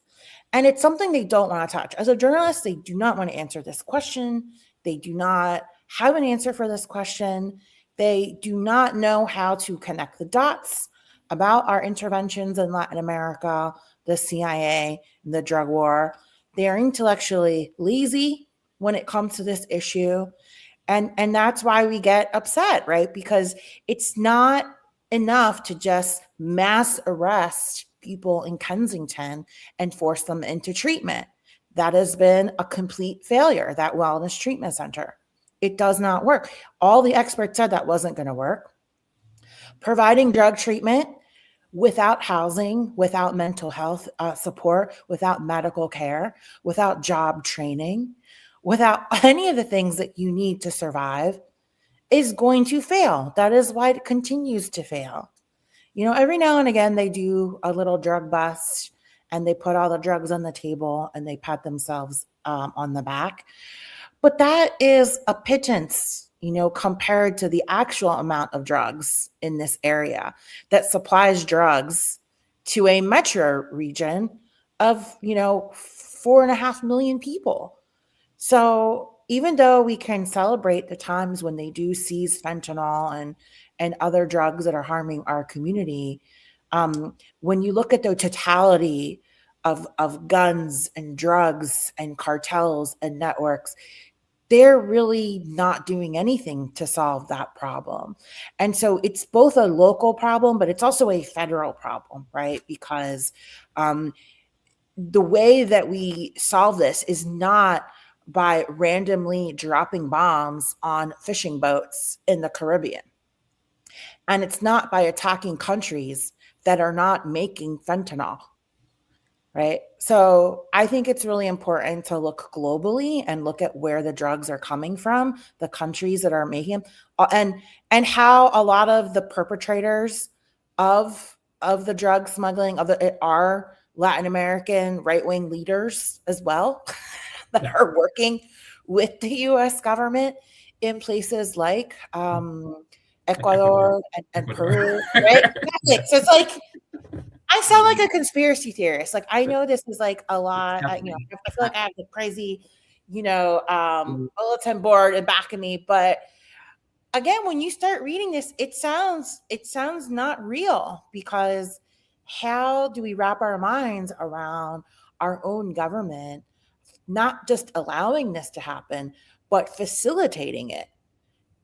And it's something they don't want to touch. As a journalist, they do not want to answer this question. They do not have an answer for this question. They do not know how to connect the dots about our interventions in Latin America, the CIA, and the drug war. They are intellectually lazy when it comes to this issue. And that's why we get upset, right? Because it's not enough to just mass arrest people in Kensington and force them into treatment. That has been a complete failure, that wellness treatment center. It does not work. All the experts said that wasn't going to work. Providing drug treatment without housing, without mental health support, without medical care, without job training, without any of the things that you need to survive is going to fail. That is why it continues to fail. You know, every now and again, they do a little drug bust and they put all the drugs on the table and they pat themselves on the back. But that is a pittance, you know, compared to the actual amount of drugs in this area that supplies drugs to a metro region of, you know, 4.5 million people. So even though we can celebrate the times when they do seize fentanyl and other drugs that are harming our community, when you look at the totality of guns and drugs and cartels and networks, they're really not doing anything to solve that problem. And so it's both a local problem, but it's also a federal problem, right? Because the way that we solve this is not by randomly dropping bombs on fishing boats in the Caribbean. And it's not by attacking countries that are not making fentanyl, right? So I think it's really important to look globally and look at where the drugs are coming from, the countries that are making them, and how a lot of the perpetrators of the drug smuggling are Latin American right-wing leaders as well that are working with the U.S. government in places like Ecuador and Peru, right? So it's like, I sound like a conspiracy theorist. Like, I know this is like a lot, I feel like I have the crazy, bulletin board in back of me. But again, when you start reading this, it sounds not real, because how do we wrap our minds around our own government not just allowing this to happen, but facilitating it?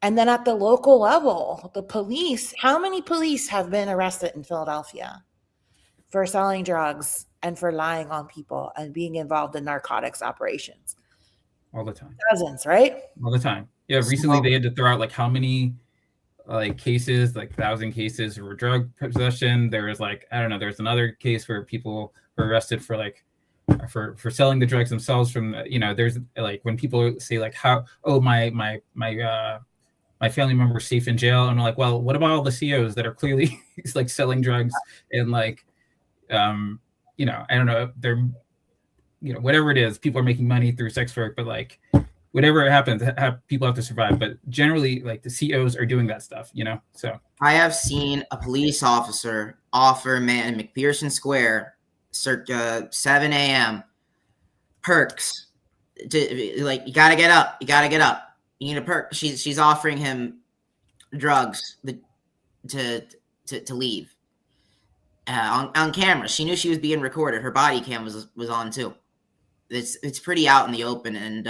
And then at the local level, the police, how many police have been arrested in Philadelphia for selling drugs and for lying on people and being involved in narcotics operations? All the time. Dozens, right? All the time. Yeah, recently they had to throw out like how many cases, like 1,000 cases for drug possession. There was like, I don't know, there's another case where people were arrested for like for selling the drugs themselves from, there's like when people say like how, oh, my family member is safe in jail. And I'm like, well, what about all the COs that are clearly like selling drugs and like, I don't know, they're, whatever it is, people are making money through sex work, but like whatever happens, people have to survive. But generally, like the COs are doing that stuff, so. I have seen a police officer offer a man in McPherson Square circa 7 a.m. perks. Like, you gotta get up. You need a perk. She's offering him drugs to leave. On camera. She knew she was being recorded. Her body cam was on too. It's pretty out in the open. And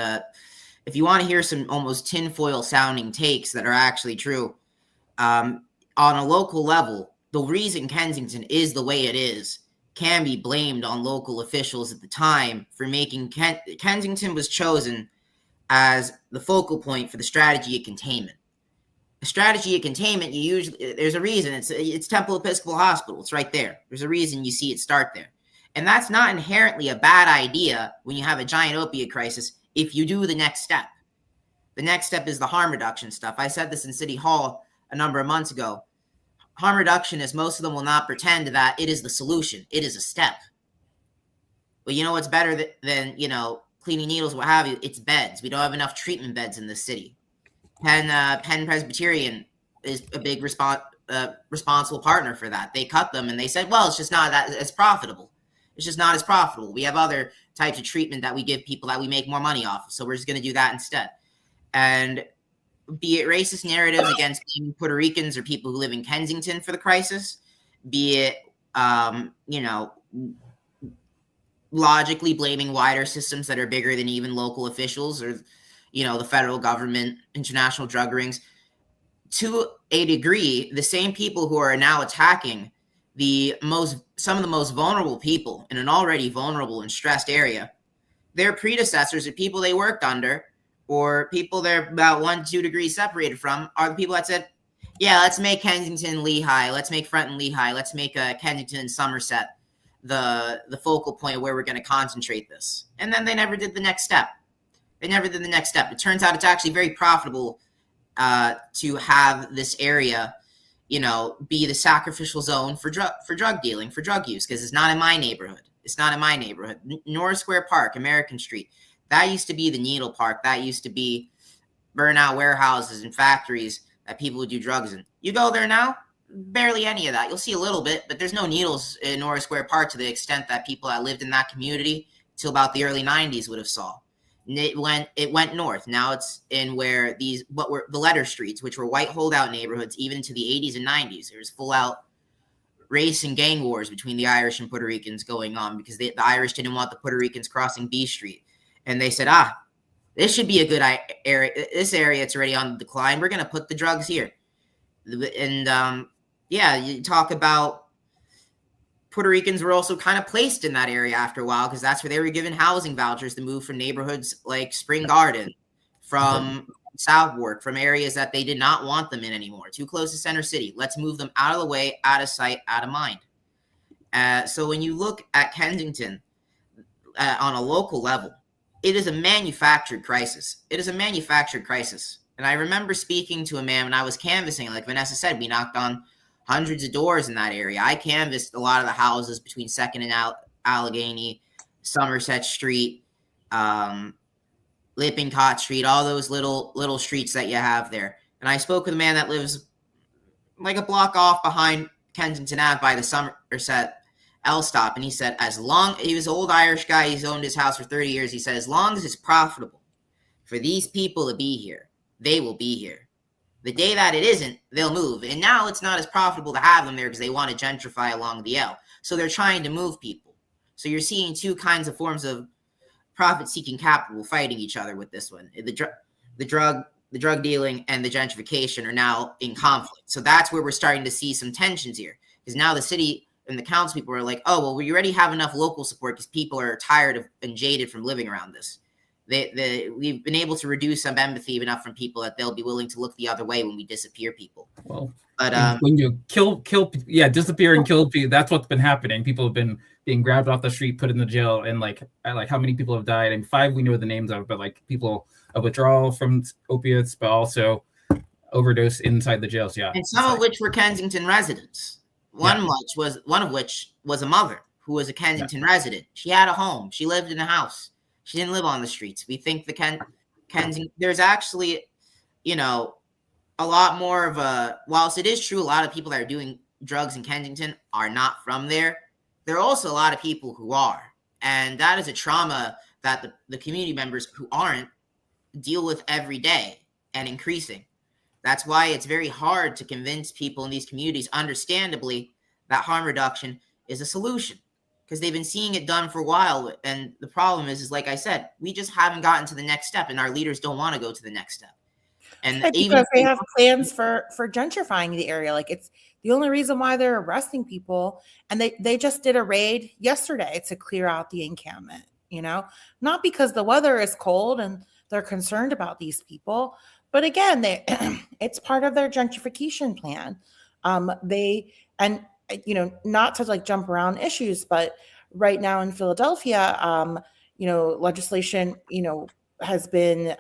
if you want to hear some almost tinfoil sounding takes that are actually true, on a local level, the reason Kensington is the way it is can be blamed on local officials at the time for making Kensington was chosen as the focal point for the strategy of containment. The strategy of containment, there's a reason. It's Temple Episcopal Hospital. It's right there. There's a reason you see it start there. And that's not inherently a bad idea when you have a giant opiate crisis if you do the next step. The next step is the harm reduction stuff. I said this in City Hall a number of months ago. Harm reduction is most of them will not pretend that it is the solution. It is a step. But you know what's better than cleaning needles, what have you? It's beds. We don't have enough treatment beds in this city. Penn Presbyterian is a big responsible partner for that. They cut them and they said, well, it's just not as profitable. It's just not as profitable. We have other types of treatment that we give people that we make more money off of. So we're just going to do that instead. And be it racist narratives against Puerto Ricans or people who live in Kensington for the crisis, be it, logically blaming wider systems that are bigger than even local officials or, the federal government, international drug rings. To a degree, the same people who are now attacking some of the most vulnerable people in an already vulnerable and stressed area, their predecessors or people they worked under or people they're about 1-2 degrees separated from are the people that said, yeah, let's make Kensington Lehigh, let's make Frenton Lehigh, let's make Kensington and Somerset the focal point where we're going to concentrate this. And then they never did the next step. They never did the next step. It turns out it's actually very profitable to have this area, be the sacrificial zone for drug dealing, for drug use, because it's not in my neighborhood. It's not in my neighborhood. North Square Park, American Street, that used to be the needle park. That used to be burnout warehouses and factories that people would do drugs in. You go there now, barely any of that. You'll see a little bit, but there's no needles in North Square Park to the extent that people that lived in that community till about the early 90s would have saw. And it went north. Now it's in where what were the letter streets, which were white holdout neighborhoods, even to the 80s and 90s. There was full out race and gang wars between the Irish and Puerto Ricans going on because the Irish didn't want the Puerto Ricans crossing B Street. And they said, this should be a good area. This area, it's already on the decline. We're going to put the drugs here. And you talk about Puerto Ricans were also kind of placed in that area after a while because that's where they were given housing vouchers to move from neighborhoods like Spring Garden, from Southwark, from areas that they did not want them in anymore. Too close to Center City. Let's move them out of the way, out of sight, out of mind. So when you look at Kensington on a local level, it is a manufactured crisis. It is a manufactured crisis. And I remember speaking to a man when I was canvassing, like Vanessa said, we knocked on hundreds of doors in that area. I canvassed a lot of the houses between 2nd and Allegheny, Somerset Street, Lippincott Street, all those little streets that you have there. And I spoke with a man that lives like a block off behind Kensington Ave by the Somerset L stop. And he said, he was an old Irish guy, he's owned his house for 30 years. He said, as long as it's profitable for these people to be here, they will be here. The day that it isn't, they'll move. And now it's not as profitable to have them there because they want to gentrify along the L. So they're trying to move people. So you're seeing two kinds of forms of profit-seeking capital fighting each other with this one. The drug dealing and the gentrification are now in conflict. So that's where we're starting to see some tensions here. Because now the city and the council people are like, oh, well, we already have enough local support because people are tired of and jaded from living around this. We've been able to reduce some empathy enough from people that they'll be willing to look the other way when we disappear people. Well, but when you disappear and kill people, that's what's been happening. People have been being grabbed off the street, put in the jail, and like how many people have died? And 5 we know the names of, but like people of withdrawal from opiates, but also overdose inside the jails. Yeah, and some of which were Kensington residents. One of which was a mother who was a Kensington resident. She had a home. She lived in a house. She didn't live on the streets. We think the Kensington, there's actually, a lot more of whilst it is true, a lot of people that are doing drugs in Kensington are not from there. There are also a lot of people who are. And that is a trauma that the community members who aren't deal with every day and increasing. That's why it's very hard to convince people in these communities, understandably, that harm reduction is a solution. Because they've been seeing it done for a while. And the problem is like I said, we just haven't gotten to the next step, and our leaders don't want to go to the next step. And because they have plans for gentrifying the area. Like, it's the only reason why they're arresting people. And they just did a raid yesterday to clear out the encampment, not because the weather is cold and they're concerned about these people. But again, it's part of their gentrification plan. Not to like jump around issues, but right now in Philadelphia, legislation, has been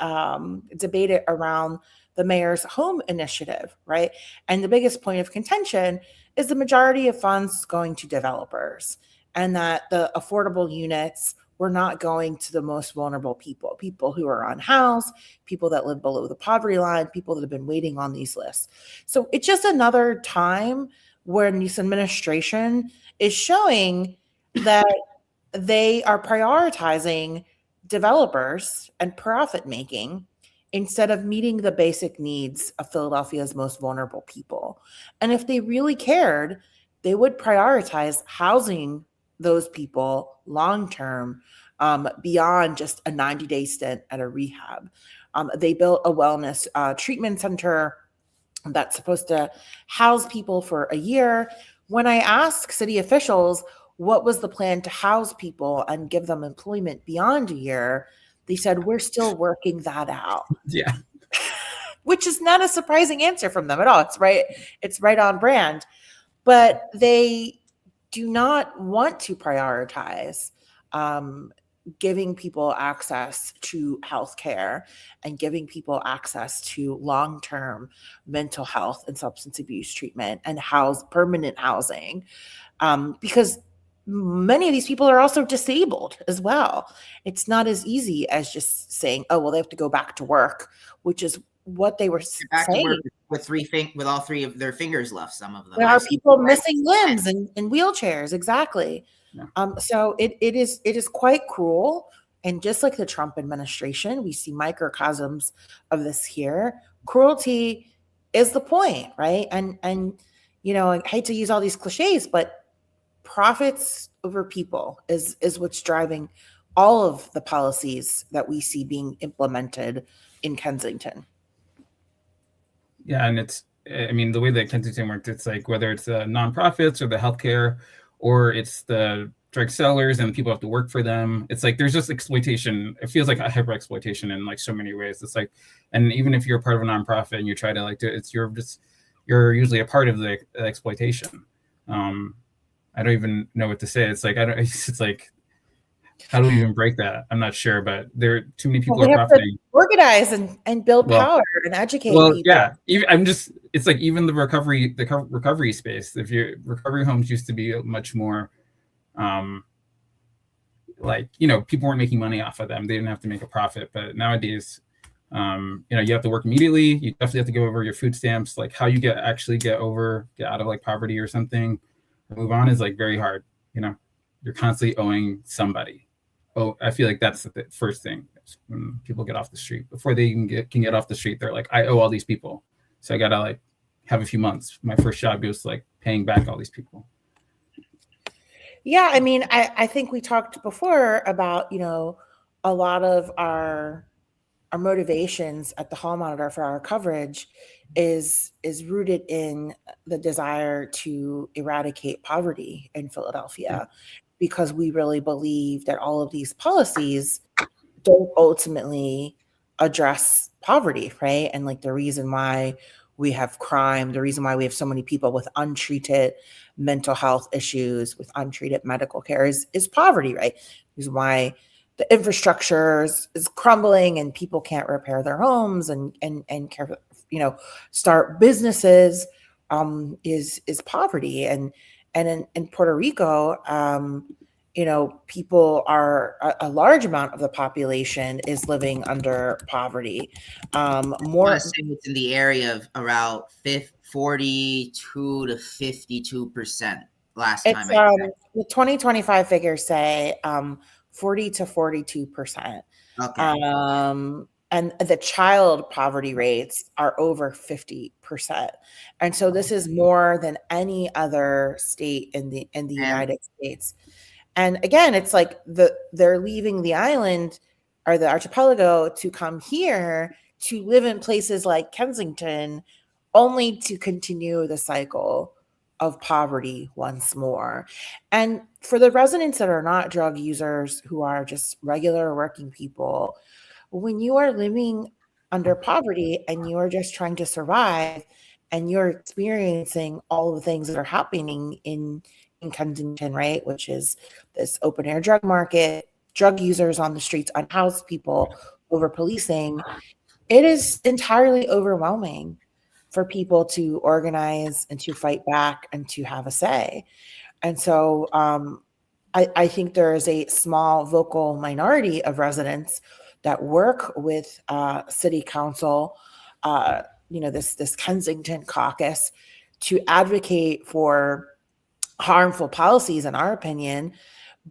debated around the mayor's home initiative, right? And the biggest point of contention is the majority of funds going to developers, and that the affordable units were not going to the most vulnerable people who are unhoused, people that live below the poverty line, people that have been waiting on these lists. So it's just another time when this administration is showing that they are prioritizing developers and profit making instead of meeting the basic needs of Philadelphia's most vulnerable people. And if they really cared, they would prioritize housing those people long-term, beyond just a 90-day stint at a rehab. They built a wellness treatment center that's supposed to house people for a year. When I asked city officials what was the plan to house people and give them employment beyond a year, they said, we're still working that out. Yeah. Which is not a surprising answer from them at all. It's right on brand. But they do not want to prioritize giving people access to healthcare and giving people access to long-term mental health and substance abuse treatment and permanent housing, because many of these people are also disabled as well. It's not as easy as just saying, oh, well, they have to go back to work, which is what they were Back to saying. work with all three of their fingers left. Some of them. There are people missing limbs and wheelchairs. Exactly. Yeah. So it is quite cruel. And just like the Trump administration, we see microcosms of this here. Cruelty is the point, right? And I hate to use all these cliches, but profits over people is what's driving all of the policies that we see being implemented in Kensington. Yeah, and the way that Kensington worked, it's like whether it's the nonprofits or the healthcare, or it's the drug sellers and people have to work for them. It's like there's just exploitation. It feels like a hyper exploitation in like so many ways. It's like, and even if you're part of a nonprofit and you try to like do it, you're usually a part of the exploitation. I don't even know what to say. It's like it's like, how do we even break that? I'm not sure, but there are too many people are profiting. Organize and build power and educate people. Yeah. It's like even the recovery space. If your recovery homes used to be much more, people weren't making money off of them. They didn't have to make a profit. But nowadays, you have to work immediately. You definitely have to go over your food stamps. Like how you get out of like poverty or something, or move on is like very hard. You're constantly owing somebody. Oh, I feel like that's the first thing when people get off the street. Before they can get off the street, they're like, I owe all these people, so I gotta like have a few months. My first job goes to like paying back all these people. Yeah, I think we talked before about a lot of our motivations at the Hall Monitor for our coverage is rooted in the desire to eradicate poverty in Philadelphia. Because we really believe that all of these policies don't ultimately address poverty, right? And like the reason why we have crime, the reason why we have so many people with untreated mental health issues, with untreated medical care is poverty, right? This is why the infrastructure is crumbling and people can't repair their homes and start businesses, is poverty. And in Puerto Rico, people are a large amount of the population is living under poverty. More it's in the area of around 42 to 52% last time. The 2025 figures say 40 to 42%. Okay. And the child poverty rates are over 50%. And so this is more than any other state in the United States. And again, it's like they're leaving the island or the archipelago to come here to live in places like Kensington, only to continue the cycle of poverty once more. And for the residents that are not drug users, who are just regular working people, when you are living under poverty and you are just trying to survive and you're experiencing all the things that are happening in Kensington, right, which is this open air drug market, drug users on the streets, unhoused people, over policing, it is entirely overwhelming for people to organize and to fight back and to have a say. And so I think there is a small vocal minority of residents that work with city council, this Kensington caucus, to advocate for harmful policies, in our opinion,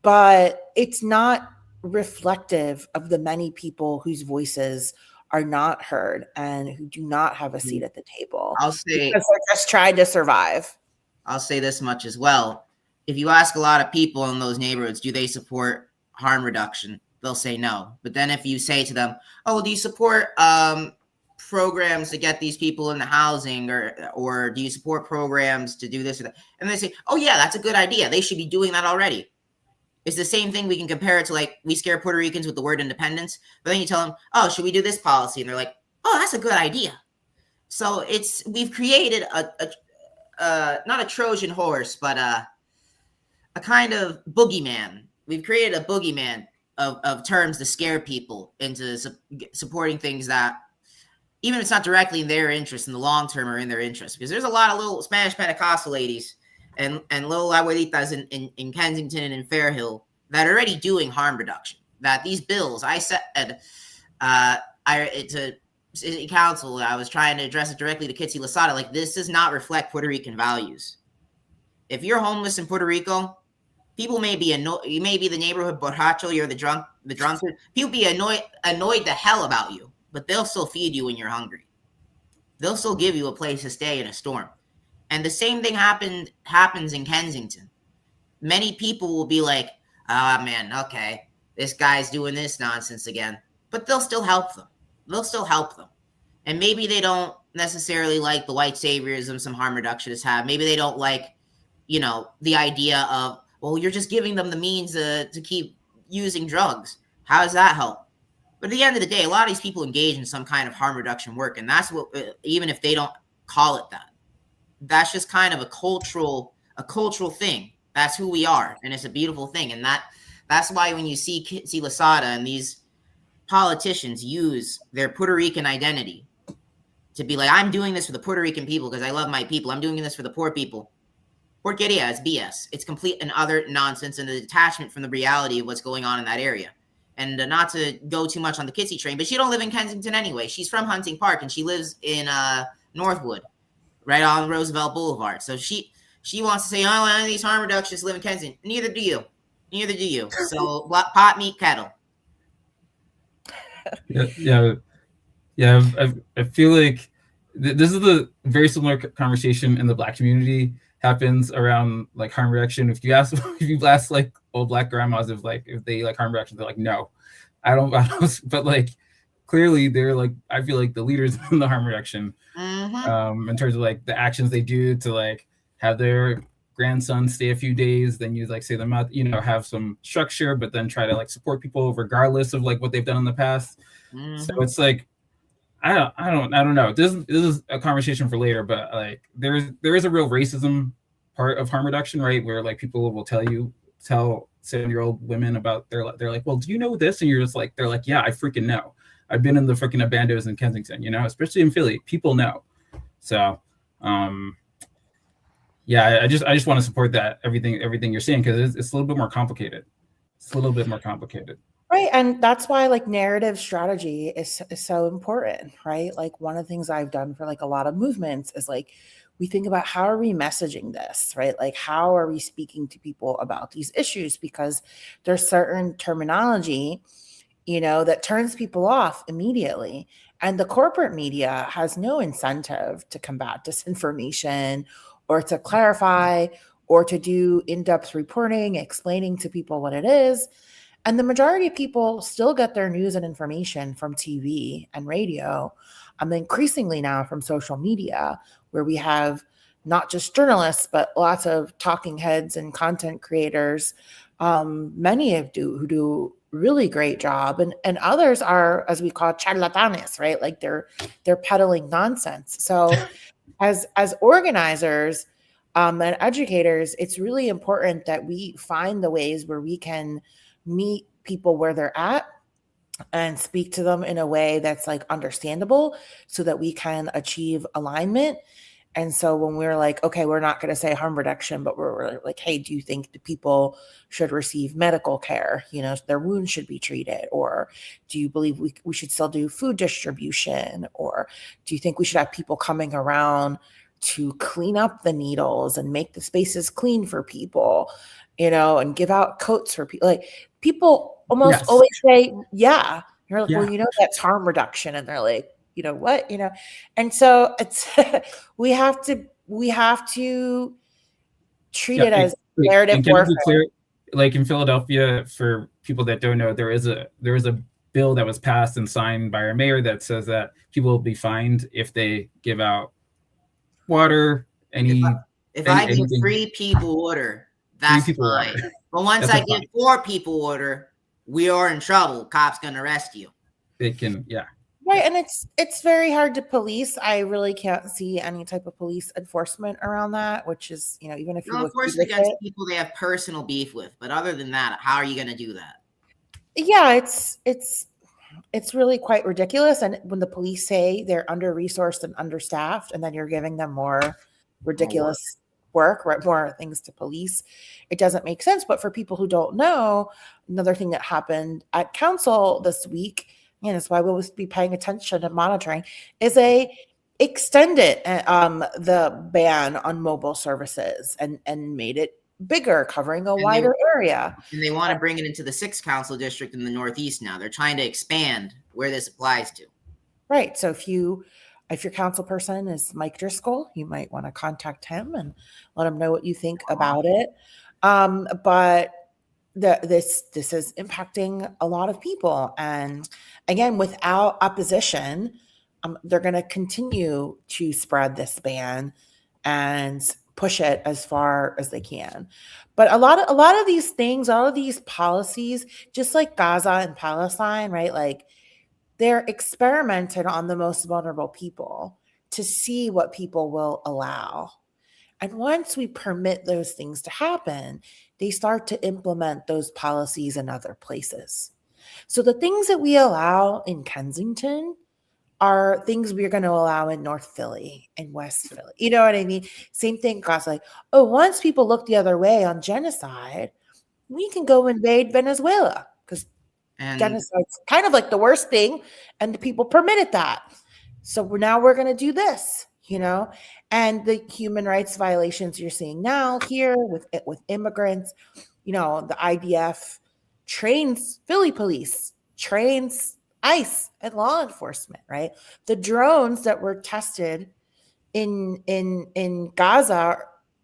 but it's not reflective of the many people whose voices are not heard and who do not have a seat at the table. I'll say, because they're just trying to survive. I'll say this much as well. If you ask a lot of people in those neighborhoods, do they support harm reduction? They'll say no. But then if you say to them, oh, do you support programs to get these people into housing, or do you support programs to do this or that? And they say, oh yeah, that's a good idea. They should be doing that already. It's the same thing. We can compare it to, like, we scare Puerto Ricans with the word independence, but then you tell them, oh, should we do this policy? And they're like, oh, that's a good idea. So we've created not a Trojan horse, but a kind of boogeyman. We've created a boogeyman of terms to scare people into supporting things that, even if it's not directly in their interest, in the long term or in their interest. Because there's a lot of little Spanish Pentecostal ladies and little abuelitas in Kensington and in Fairhill that are already doing harm reduction. That these bills, I said, to City Council, I was trying to address it directly to Kitsy Lasada, like, this does not reflect Puerto Rican values. If you're homeless in Puerto Rico, people may be annoyed. You may be the neighborhood borracho, you're the drunkard. People be annoyed the hell about you, but they'll still feed you when you're hungry. They'll still give you a place to stay in a storm. And the same thing happens in Kensington. Many people will be like, "Ah, man, okay, this guy's doing this nonsense again," but they'll still help them. And maybe they don't necessarily like the white saviorism some harm reductionists have. Maybe they don't like, the idea of, well, you're just giving them the means to keep using drugs. How does that help? But at the end of the day, a lot of these people engage in some kind of harm reduction work. And that's what, even if they don't call it that, that's just kind of a cultural thing. That's who we are. And it's a beautiful thing. And that's why when you see Kitsy Lasada and these politicians use their Puerto Rican identity to be like, I'm doing this for the Puerto Rican people because I love my people. I'm doing this for the poor people. Porqueria is BS. It's complete and utter nonsense and a detachment from the reality of what's going on in that area. And not to go too much on the Kitsy train, but she don't live in Kensington anyway. She's from Hunting Park and she lives in Northwood, right on Roosevelt Boulevard. So she wants to say, oh, none of these harm reductionists live in Kensington. Neither do you. So pot, meat, kettle. Yeah. I feel like this is the very similar conversation in the Black community happens around like harm reduction. If you ask like old Black grandmas if they like harm reduction, they're like, no, I don't. But like clearly they're like, I feel like the leaders in the harm reduction, in terms of like the actions they do to like have their grandson stay a few days, then you like say them out, have some structure, but then try to like support people regardless of like what they've done in the past. So it's like, I don't know. This is a conversation for later, but like there is a real racism part of harm reduction, right? Where like people will tell 7-year-old women about they're like, well, do you know this? And you're just like, they're like, yeah, I freaking know. I've been in the freaking abandos in Kensington, especially in Philly. People know. So yeah, I just want to support that everything you're saying because it's a little bit more complicated. Right. And that's why like narrative strategy is so important, right? Like one of the things I've done for like a lot of movements is like, we think about how are we messaging this, right? Like how are we speaking to people about these issues? Because there's certain terminology, that turns people off immediately. And the corporate media has no incentive to combat disinformation or to clarify or to do in-depth reporting, explaining to people what it is. And the majority of people still get their news and information from TV and radio, increasingly now from social media, where we have not just journalists, but lots of talking heads and content creators, many who do really great job. And others are, as we call charlatanes, right? Like they're peddling nonsense. So as organizers and educators, it's really important that we find the ways where we can meet people where they're at and speak to them in a way that's like understandable so that we can achieve alignment. And so when we're like, okay, we're not going to say harm reduction, but we're like, hey, do you think the people should receive medical care? Their wounds should be treated. Or do you believe we should still do food distribution? Or do you think we should have people coming around to clean up the needles and make the spaces clean for people, and give out coats for people? Like people almost always say, yeah. You're like, well, that's harm reduction. And they're like, what, and so it's, we have to treat it as narrative warfare. Like in Philadelphia, for people that don't know, there is a bill that was passed and signed by our mayor that says that people will be fined if they give out water, if I give 3 people water, that's fine. But once I give 4 people water, we are in trouble. Cops gonna arrest you. They can, yeah. Right, and it's very hard to police. I really can't see any type of police enforcement around that, which is, even if you look enforcement against people they have personal beef with. But other than that, how are you going to do that? Yeah, it's really quite ridiculous. And when the police say they're under-resourced and understaffed, and then you're giving them more ridiculous work, right? More things to police, it doesn't make sense. But for people who don't know, another thing that happened at council this week, and it's why we'll be paying attention and monitoring, is they extended the ban on mobile services and made it bigger, covering a wider area. And they want to bring it into the 6th council district in the Northeast now. They're trying to expand where this applies to. Right. So if your council person is Mike Driscoll, you might want to contact him and let him know what you think about it. But this is impacting a lot of people. And again, without opposition, they're going to continue to spread this ban and push it as far as they can. But a lot of these things, all of these policies, just like Gaza and Palestine, right? Like, they're experimented on the most vulnerable people to see what people will allow. And once we permit those things to happen, they start to implement those policies in other places. So the things that we allow in Kensington are things we're going to allow in North Philly and West Philly. You know what I mean? Same thing across, like, oh, once people look the other way on genocide, we can go invade Venezuela because genocide's kind of like the worst thing, and the people permitted that. So now we're going to do this, and the human rights violations you're seeing now here with immigrants, the IDF trains Philly police, trains ICE and law enforcement, right? The drones that were tested in Gaza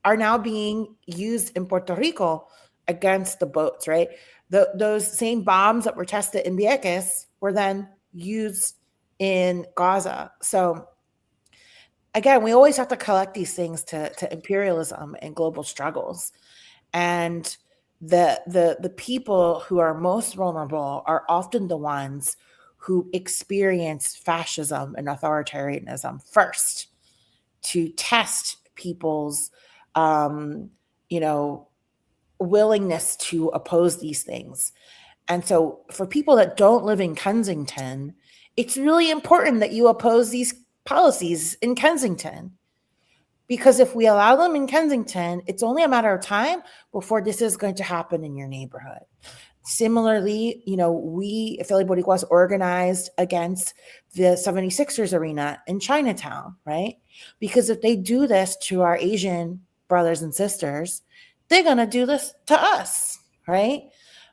are now being used in Puerto Rico against the boats, right? Those same bombs that were tested in Vieques were then used in Gaza. So again, we always have to collect these things to imperialism and global struggles. And the people who are most vulnerable are often the ones who experience fascism and authoritarianism first, to test people's, willingness to oppose these things. And so for people that don't live in Kensington, it's really important that you oppose these policies in Kensington. Because if we allow them in Kensington, it's only a matter of time before this is going to happen in your neighborhood. Similarly, we, Philly Boricuas, organized against the 76ers arena in Chinatown, right? Because if they do this to our Asian brothers and sisters, they're going to do this to us, right?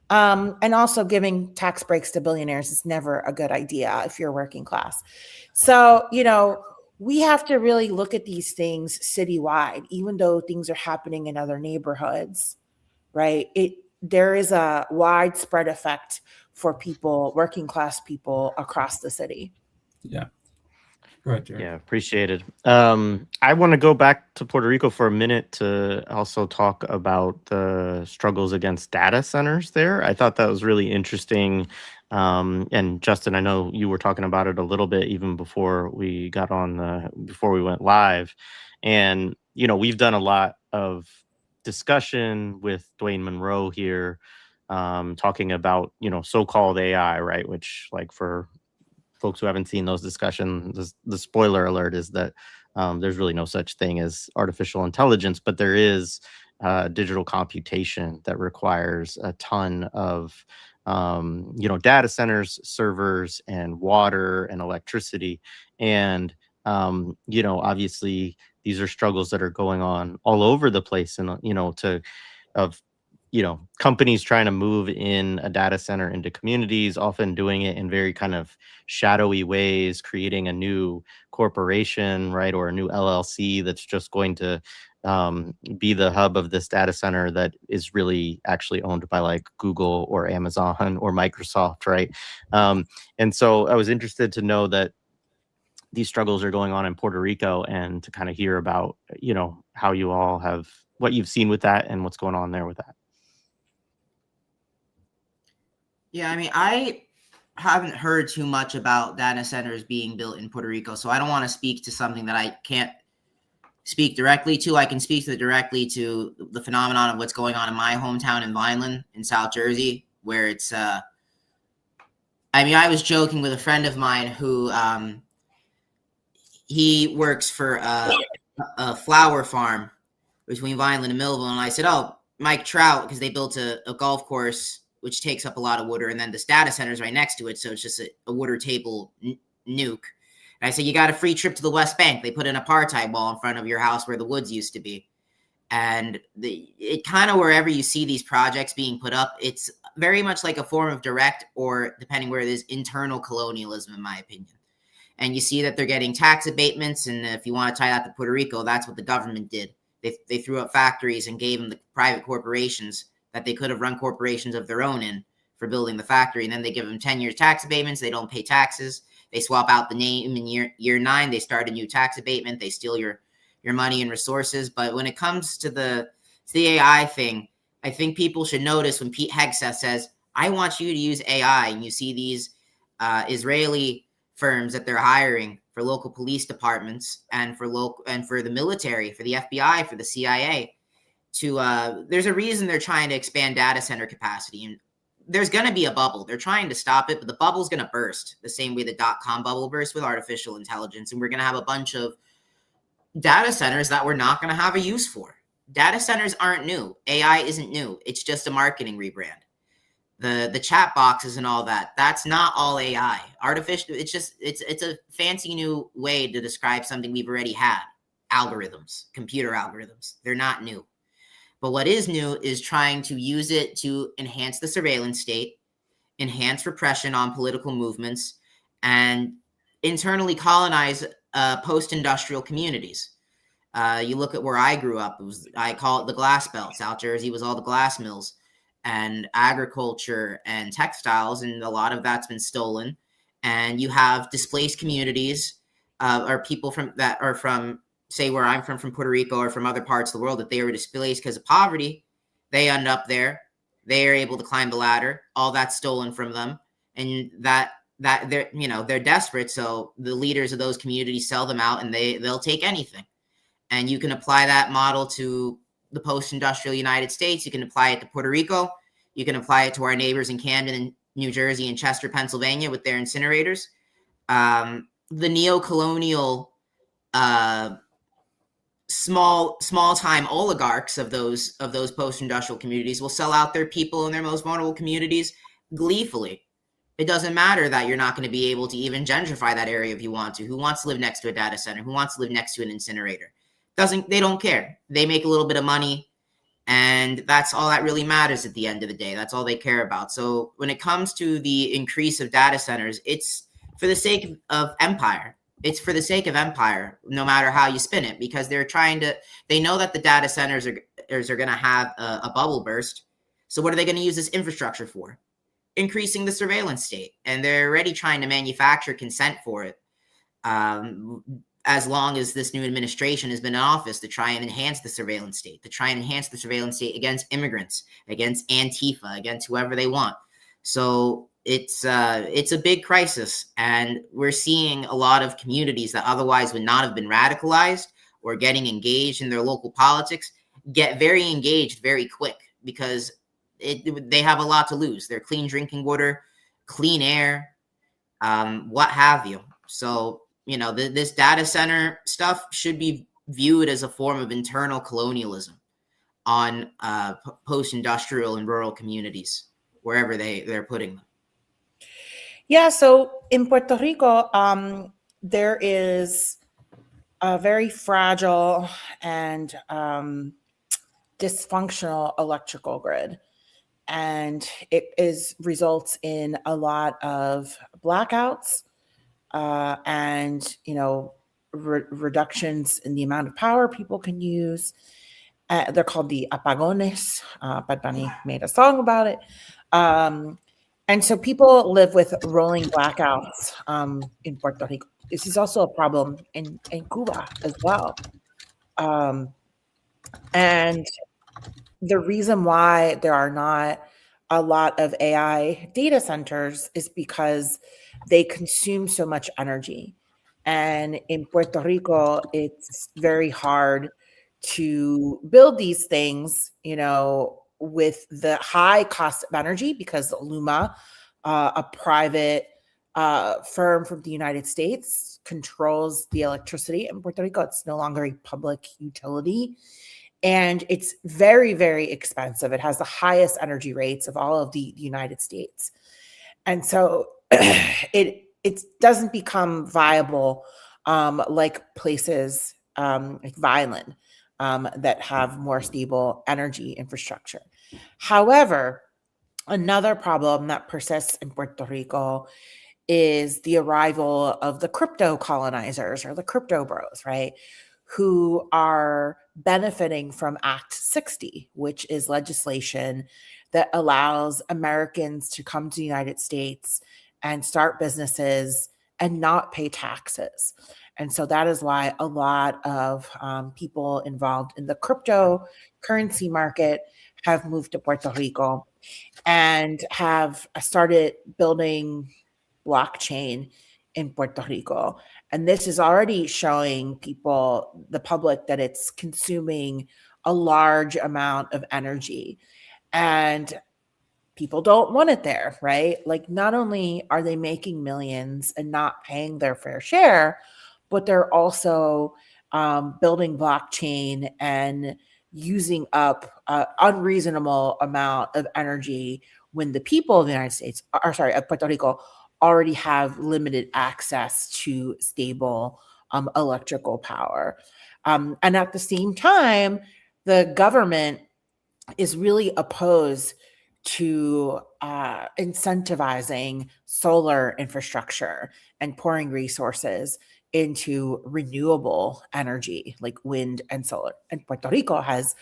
And also giving tax breaks to billionaires is never a good idea if you're working class. So, we have to really look at these things citywide, even though things are happening in other neighborhoods, right? There is a widespread effect for people, working class people across the city. Yeah. Go ahead, Jared. Yeah, appreciated. I want to go back to Puerto Rico for a minute to also talk about the struggles against data centers there. I thought that was really interesting. And Justin, I know you were talking about it a little bit even before we got on before we went live. And, we've done a lot of discussion with Dwayne Monroe here, talking about, so-called AI, right? Which, like, for folks who haven't seen those discussions, the spoiler alert is that there's really no such thing as artificial intelligence, but there is digital computation that requires a ton of data centers, servers, and water and electricity. And obviously these are struggles that are going on all over the place, and companies trying to move in a data center into communities, often doing it in very kind of shadowy ways, creating a new corporation, right, or a new LLC that's just going to be the hub of this data center that is really actually owned by like Google or Amazon or Microsoft, right? And so I was interested to know that these struggles are going on in Puerto Rico, and to kind of hear about, how you all have, what you've seen with that and what's going on there with that. Yeah, I mean, I haven't heard too much about data centers being built in Puerto Rico, so I don't want to speak to something that I can't speak directly to. I can speak directly to the phenomenon of what's going on in my hometown in Vineland in South Jersey, where it's I mean, I was joking with a friend of mine who he works for a flower farm between Vineland and Millville, and I said, "Oh, Mike Trout," because they built a golf course which takes up a lot of water, and then this data center is right next to it, so it's just a water table nuke. And I said, "You got a free trip to the West Bank. They put an apartheid wall in front of your house where the woods used to be." And it kind of, wherever you see these projects being put up, it's very much like a form of direct, or depending where it is, internal colonialism, in my opinion. And you see that they're getting tax abatements, and if you want to tie that to Puerto Rico, that's what the government did. They threw up factories and gave them the private corporations that they could have run corporations of their own in for building the factory. And then they give them 10 years tax abatements. They don't pay taxes. They swap out the name in year 9. They start a new tax abatement. They steal your money and resources. But when it comes to the AI thing, I think people should notice when Pete Hegseth says, "I want you to use AI," and you see these Israeli firms that they're hiring for local police departments and for the military, for the FBI, for the CIA. There's a reason they're trying to expand data center capacity, and there's going to be a bubble. They're trying to stop it, but the bubble's going to burst the same way the .com bubble burst with artificial intelligence, and we're going to have a bunch of data centers that we're not going to have a use for. Data centers aren't new. AI isn't new. It's just a marketing rebrand. The chat boxes and all that, that's not all AI. Artificial, it's a fancy new way to describe something we've already had. Algorithms, computer algorithms, they're not new. But what is new is trying to use it to enhance the surveillance state, enhance repression on political movements, and internally colonize post-industrial communities. You look at where I grew up, I call it the glass belt. South Jersey was all the glass mills and agriculture and textiles, and a lot of that's been stolen. And you have displaced communities or people that are from, say, where I'm from Puerto Rico, or from other parts of the world, that they were displaced because of poverty. They end up there. They are able to climb the ladder. All that's stolen from them. And that they're desperate. So the leaders of those communities sell them out, and they'll take anything. And you can apply that model to the post-industrial United States. You can apply it to Puerto Rico. You can apply it to our neighbors in Camden and New Jersey and Chester, Pennsylvania, with their incinerators. The neo-colonial small-time oligarchs of those post-industrial communities will sell out their people in their most vulnerable communities gleefully. It doesn't matter that you're not going to be able to even gentrify that area if you want to. Who wants to live next to a data center? Who wants to live next to an incinerator? They don't care. They make a little bit of money, and that's all that really matters at the end of the day. That's all they care about. So when it comes to the increase of data centers, it's for the sake of empire. It's for the sake of empire, no matter how you spin it, because they know that the data centers are going to have a bubble burst. So what are they going to use this infrastructure for? Increasing the surveillance state. And they're already trying to manufacture consent for it. As long as this new administration has been in office, to try and enhance the surveillance state, against immigrants, against Antifa, against whoever they want. So it's a big crisis, and we're seeing a lot of communities that otherwise would not have been radicalized or getting engaged in their local politics get very engaged very quick, because they have a lot to lose. Their clean drinking water, clean air, what have you. So this data center stuff should be viewed as a form of internal colonialism on post-industrial and rural communities, wherever they're putting them. Yeah, so in Puerto Rico, there is a very fragile and dysfunctional electrical grid, and it results in a lot of blackouts and reductions in the amount of power people can use. They're called the apagones. Bad Bunny made a song about it. And so people live with rolling blackouts in Puerto Rico. This is also a problem in Cuba as well. And the reason why there are not a lot of AI data centers is because they consume so much energy. And in Puerto Rico, it's very hard to build these things, with the high cost of energy, because Luma a private firm from the United States controls the electricity in Puerto Rico. It's no longer a public utility. And it's very, very expensive. It has the highest energy rates of all of the United States. And so it doesn't become viable like places like Violin that have more stable energy infrastructure. However, another problem that persists in Puerto Rico is the arrival of the crypto colonizers or the crypto bros, right? Who are benefiting from Act 60, which is legislation that allows Americans to come to the United States and start businesses and not pay taxes. And so that is why a lot of people involved in the cryptocurrency market have moved to Puerto Rico and have started building blockchain in Puerto Rico. And this is already showing people, the public, that it's consuming a large amount of energy. And people don't want it there, right? Like, not only are they making millions and not paying their fair share, but they're also building blockchain and using up an unreasonable amount of energy when the people of the United States, of Puerto Rico, already have limited access to stable electrical power. And at the same time, the government is really opposed to incentivizing solar infrastructure and pouring resources into renewable energy like wind and solar. And Puerto Rico has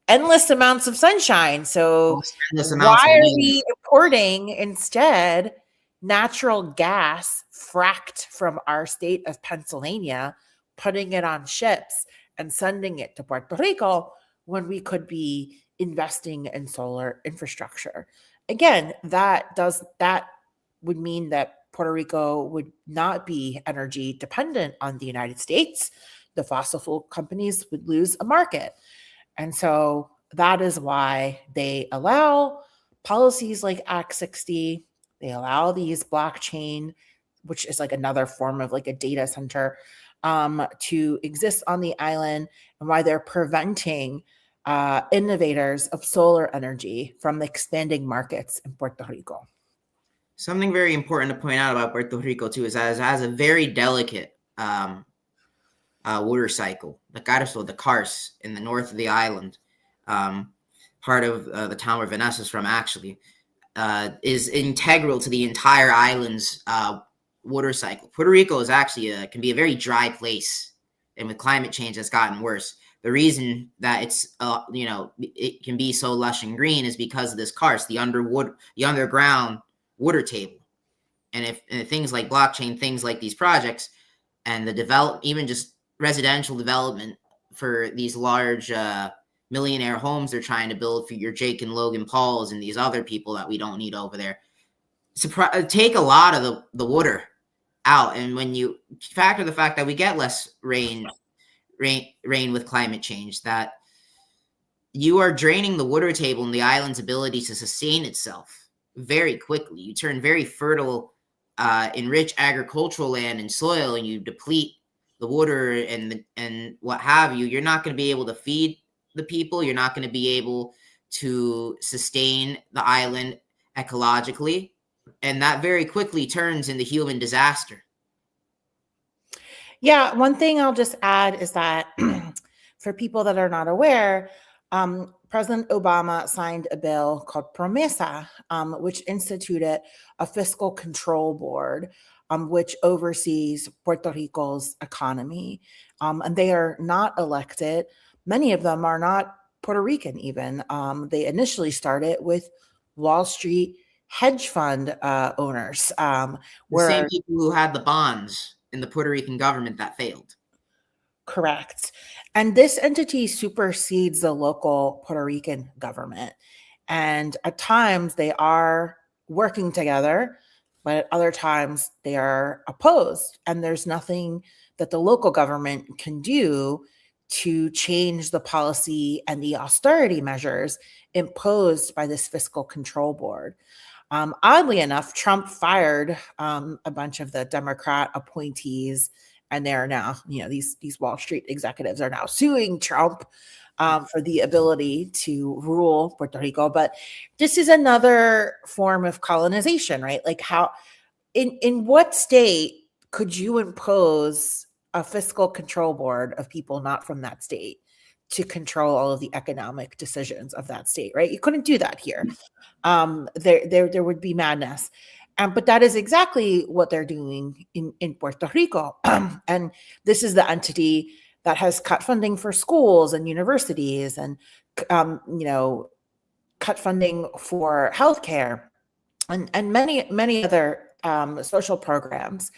endless amounts of sunshine. So why are we importing instead natural gas fracked from our state of Pennsylvania, putting it on ships and sending it to Puerto Rico when we could be investing in solar infrastructure? Again, that would mean that Puerto Rico would not be energy dependent on the United States. The fossil fuel companies would lose a market. And so that is why they allow policies like Act 60. They allow these blockchain, which is like another form of like a data center, to exist on the island, and why they're preventing innovators of solar energy from expanding markets in Puerto Rico. Something very important to point out about Puerto Rico too is that it has a very delicate water cycle. The Cars in the north of the island, part of the town where Vanessa's from actually, is integral to the entire island's water cycle. Puerto Rico is actually can be a very dry place, and with climate change that's gotten worse. The reason that it's it can be so lush and green is because of this Cars, the underground water table. And if things like blockchain, things like these projects, and even just residential development for these large millionaire homes they're trying to build for your Jake and Logan Pauls and these other people that we don't need over there, take a lot of the water out. And when you factor the fact that we get less rain with climate change, that you are draining the water table and the island's ability to sustain itself very quickly. You turn very fertile, enrich agricultural land and soil, and you deplete the water and what have you. You're not going to be able to feed the people. You're not going to be able to sustain the island ecologically, and that very quickly turns into human disaster. Yeah, one thing I'll just add is that for people that are not aware, President Obama signed a bill called Promesa, which instituted a fiscal control board, which oversees Puerto Rico's economy. And they are not elected. Many of them are not Puerto Rican even. They initially started with Wall Street hedge fund owners. The same people who had the bonds in the Puerto Rican government that failed. Correct. And this entity supersedes the local Puerto Rican government. And at times they are working together, but at other times they are opposed. And there's nothing that the local government can do to change the policy and the austerity measures imposed by this fiscal control board. Oddly enough, Trump fired a bunch of the Democrat appointees, and they're now, these Wall Street executives are now suing Trump for the ability to rule Puerto Rico. But this is another form of colonization, right? Like how, in what state could you impose a fiscal control board of people not from that state to control all of the economic decisions of that state, right? You couldn't do that here. There would be madness. But that is exactly what they're doing in Puerto Rico. And this is the entity that has cut funding for schools and universities and, cut funding for healthcare and many other social programs.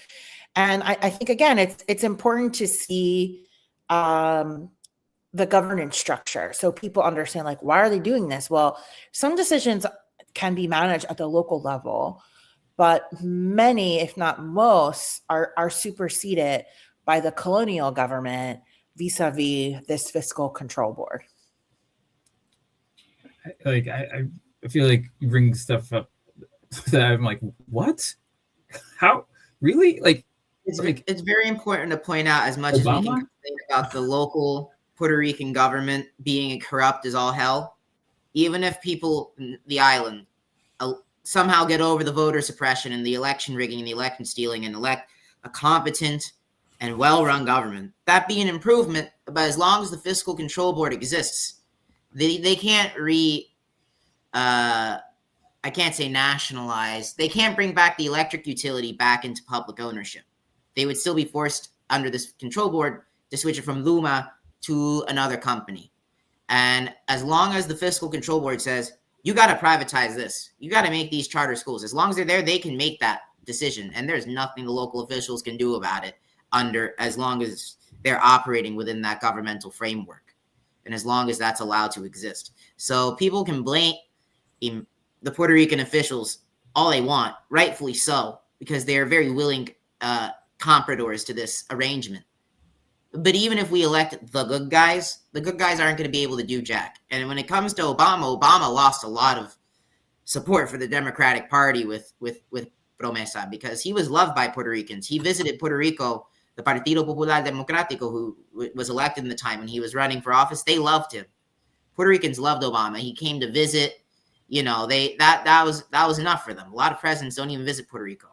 And I think, again, it's important to see the governance structure so people understand, like, why are they doing this? Well, some decisions can be managed at the local level, but many, if not most, are superseded by the colonial government vis-a-vis this fiscal control board. I feel like you bring stuff up that I'm like, what? How? Really? It's very important to point out, as much as we can complain about the local Puerto Rican government being corrupt as all hell, even if people in the island somehow get over the voter suppression and the election rigging and the election stealing and elect a competent and well-run government, that'd be an improvement. But as long as the fiscal control board exists, they can't I can't say nationalize. They can't bring back the electric utility back into public ownership. They would still be forced under this control board to switch it from Luma to another company. And as long as the fiscal control board says, you got to privatize this, you got to make these charter schools, as long as they're there, they can make that decision. And there's nothing the local officials can do about it as long as they're operating within that governmental framework. And as long as that's allowed to exist. So people can blame the Puerto Rican officials all they want, rightfully so, because they are very willing compradors to this arrangement. But even if we elect the good guys aren't going to be able to do jack. And when it comes to Obama lost a lot of support for the Democratic Party with Promesa, because he was loved by Puerto Ricans. He visited Puerto Rico, the Partido Popular Democrático, who was elected in the time when he was running for office. They loved him. Puerto Ricans loved Obama. He came to visit. That was enough for them. A lot of presidents don't even visit Puerto Rico.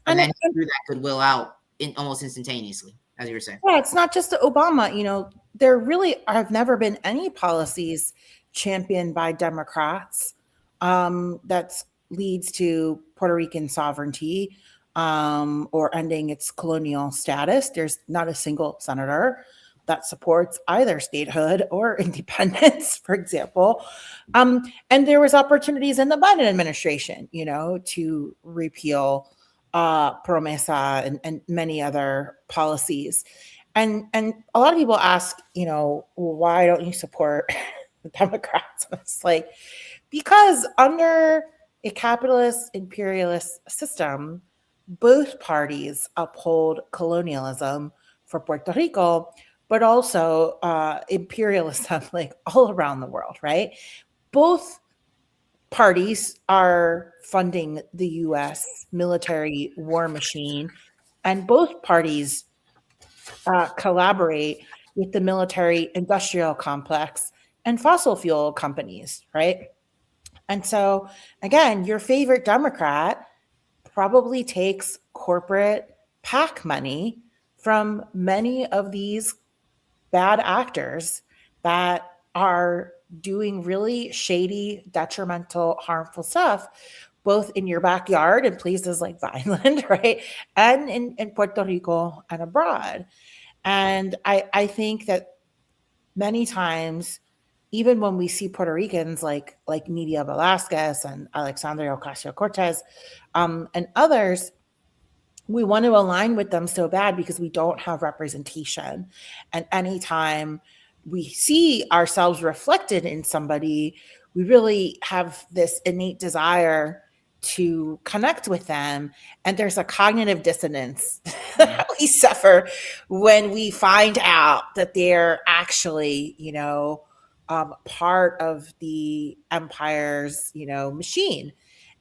And then he threw that goodwill out almost instantaneously, as you were saying. Yeah, it's not just Obama. There really have never been any policies championed by Democrats that leads to Puerto Rican sovereignty or ending its colonial status. There's not a single senator that supports either statehood or independence, for example. And there was opportunities in the Biden administration, to repeal Promesa and many other policies. And a lot of people ask, why don't you support the Democrats? It's like, because under a capitalist imperialist system, both parties uphold colonialism for Puerto Rico, but also imperialism like all around the world, right? Both parties are funding the U.S. military war machine, and both parties collaborate with the military industrial complex and fossil fuel companies, right? And so, again, your favorite Democrat probably takes corporate PAC money from many of these bad actors that are doing really shady, detrimental, harmful stuff, both in your backyard in places like Vineland, right? And in Puerto Rico and abroad. And I think that many times, even when we see Puerto Ricans like Nidia Velasquez and Alexandria Ocasio-Cortez and others, we want to align with them so bad because we don't have representation. And anytime we see ourselves reflected in somebody, we really have this innate desire to connect with them. And there's a cognitive dissonance that we suffer when we find out that they're actually, part of the empire's, machine.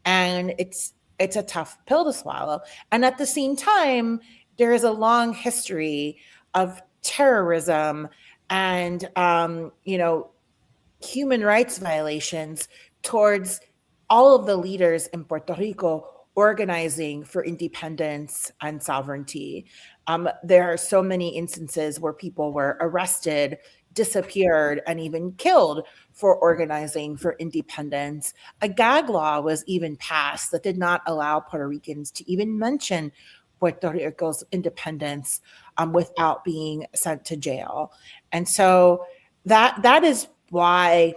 And it's a tough pill to swallow. And at the same time, there is a long history of terrorism and human rights violations towards all of the leaders in Puerto Rico organizing for independence and sovereignty. There are so many instances where people were arrested, disappeared, and even killed for organizing for independence. A gag law was even passed that did not allow Puerto Ricans to even mention Puerto Rico's independence without being sent to jail. And so that is why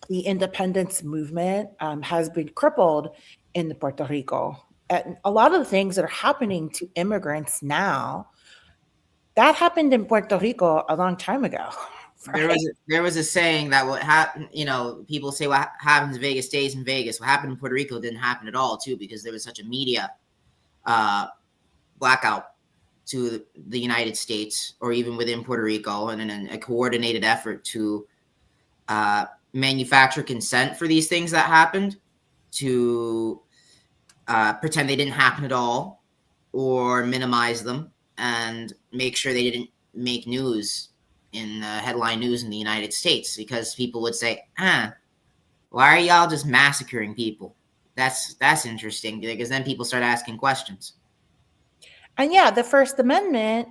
the independence movement has been crippled in Puerto Rico. And a lot of the things that are happening to immigrants now, that happened in Puerto Rico a long time ago. Right? There was a saying that what happened, people say what happens in Vegas stays in Vegas. What happened in Puerto Rico didn't happen at all, too, because there was such a media blackout to the United States, or even within Puerto Rico, and a coordinated effort to manufacture consent for these things that happened, to pretend they didn't happen at all, or minimize them, and make sure they didn't make news in headline news in the United States, because people would say, why are y'all just massacring people? That's interesting, because then people start asking questions. And yeah, the First Amendment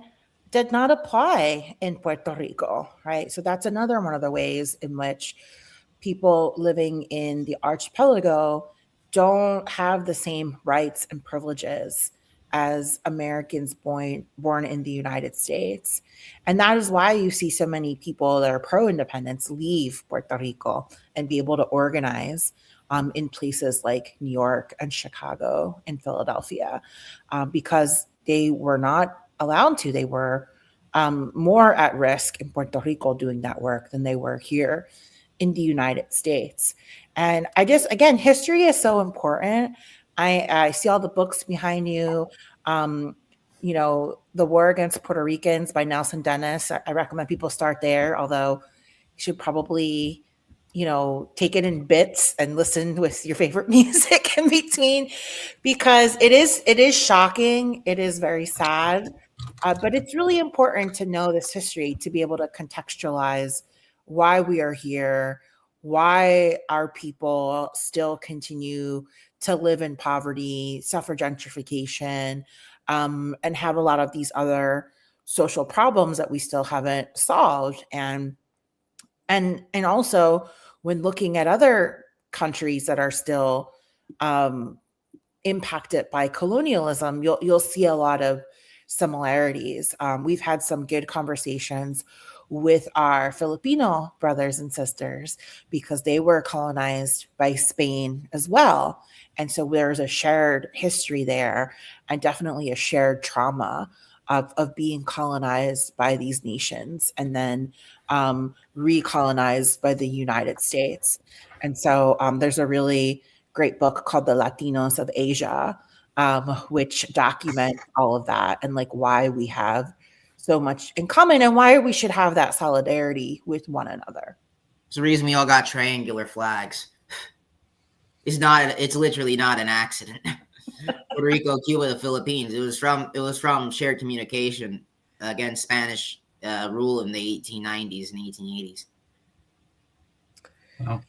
did not apply in Puerto Rico, right? So that's another one of the ways in which people living in the archipelago don't have the same rights and privileges as Americans born in the United States. And that is why you see so many people that are pro-independence leave Puerto Rico and be able to organize in places like New York and Chicago and Philadelphia, because they were not allowed to. They were more at risk in Puerto Rico doing that work than they were here in the United States. And again, history is so important. I see all the books behind you. The War Against Puerto Ricans by Nelson Dennis. I recommend people start there, although you should probably, take it in bits and listen with your favorite music in between, because it is shocking. It is very sad, but it's really important to know this history to be able to contextualize why we are here, why our people still continue to live in poverty, suffer gentrification, and have a lot of these other social problems that we still haven't solved. And also, when looking at other countries that are still impacted by colonialism, you'll see a lot of similarities. We've had some good conversations with our Filipino brothers and sisters, because they were colonized by Spain as well. And so there's a shared history there, and definitely a shared trauma of being colonized by these nations and then recolonized by the United States. And so there's a really great book called The Latinos of Asia, which documents all of that and why we have so much in common and why we should have that solidarity with one another. It's the reason we all got triangular flags. It's literally not an accident. Puerto Rico, Cuba, the Philippines. It was from shared communication against Spanish rule in the 1890s and 1880s. Wow.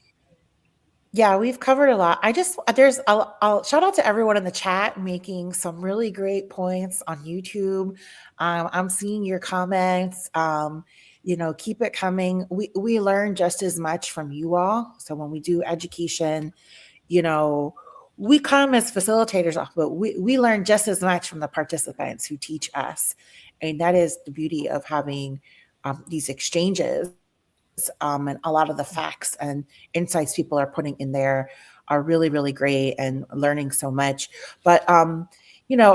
Yeah, we've covered a lot. I'll shout out to everyone in the chat making some really great points on YouTube. I'm seeing your comments. Keep it coming. We learn just as much from you all. So when we do education, we come as facilitators, but we learn just as much from the participants who teach us. And that is the beauty of having these exchanges. And a lot of the facts and insights people are putting in there are really, really great, and learning so much. But,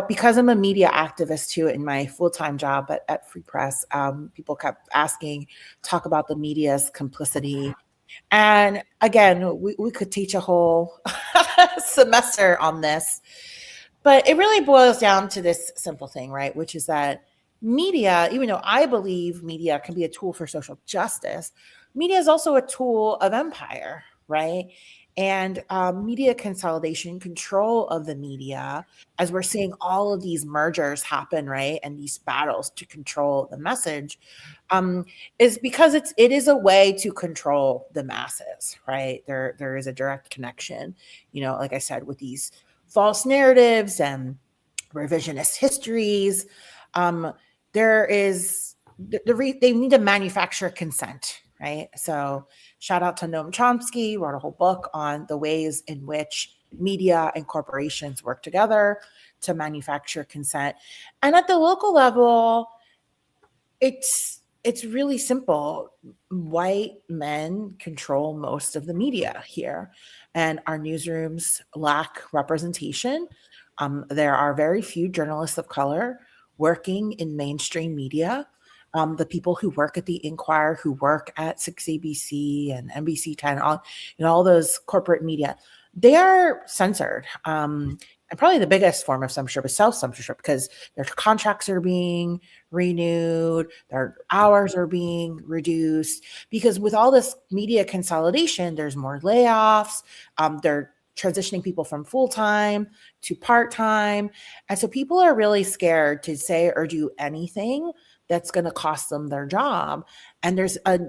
because I'm a media activist too in my full-time job at Free Press, people kept asking, talk about the media's complicity. And again, we could teach a whole semester on this, but it really boils down to this simple thing, right? Which is that media, even though I believe media can be a tool for social justice, media is also a tool of empire, right? and media consolidation, control of the media, as we're seeing all of these mergers happen, right? And these battles to control the message, is because it is a way to control the masses, right? There is a direct connection, like I said, with these false narratives and revisionist histories. They need to manufacture consent, right? So shout out to Noam Chomsky, wrote a whole book on the ways in which media and corporations work together to manufacture consent. And at the local level, it's really simple. White men control most of the media here, and our newsrooms lack representation. There are very few journalists of color working in mainstream media. The people who work at the Inquirer, who work at 6ABC and NBC 10, all those corporate media, they are censored. And probably the biggest form of censorship is self-censorship, because their contracts are being renewed, their hours are being reduced, because with all this media consolidation, there's more layoffs. They're transitioning people from full-time to part-time. And so people are really scared to say or do anything that's going to cost them their job. And there's a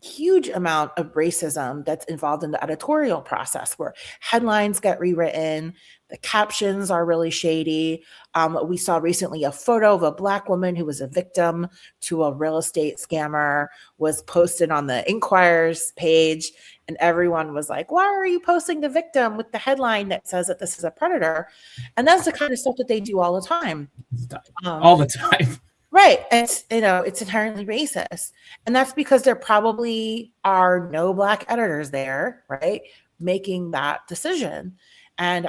huge amount of racism that's involved in the editorial process, where headlines get rewritten, the captions are really shady. We saw recently a photo of a Black woman who was a victim to a real estate scammer was posted on the Inquirer's page, and everyone was like, why are you posting the victim with the headline that says that this is a predator? And that's the kind of stuff that they do all the time. All the time. Right. It's inherently racist. And that's because there probably are no Black editors there, right, making that decision. And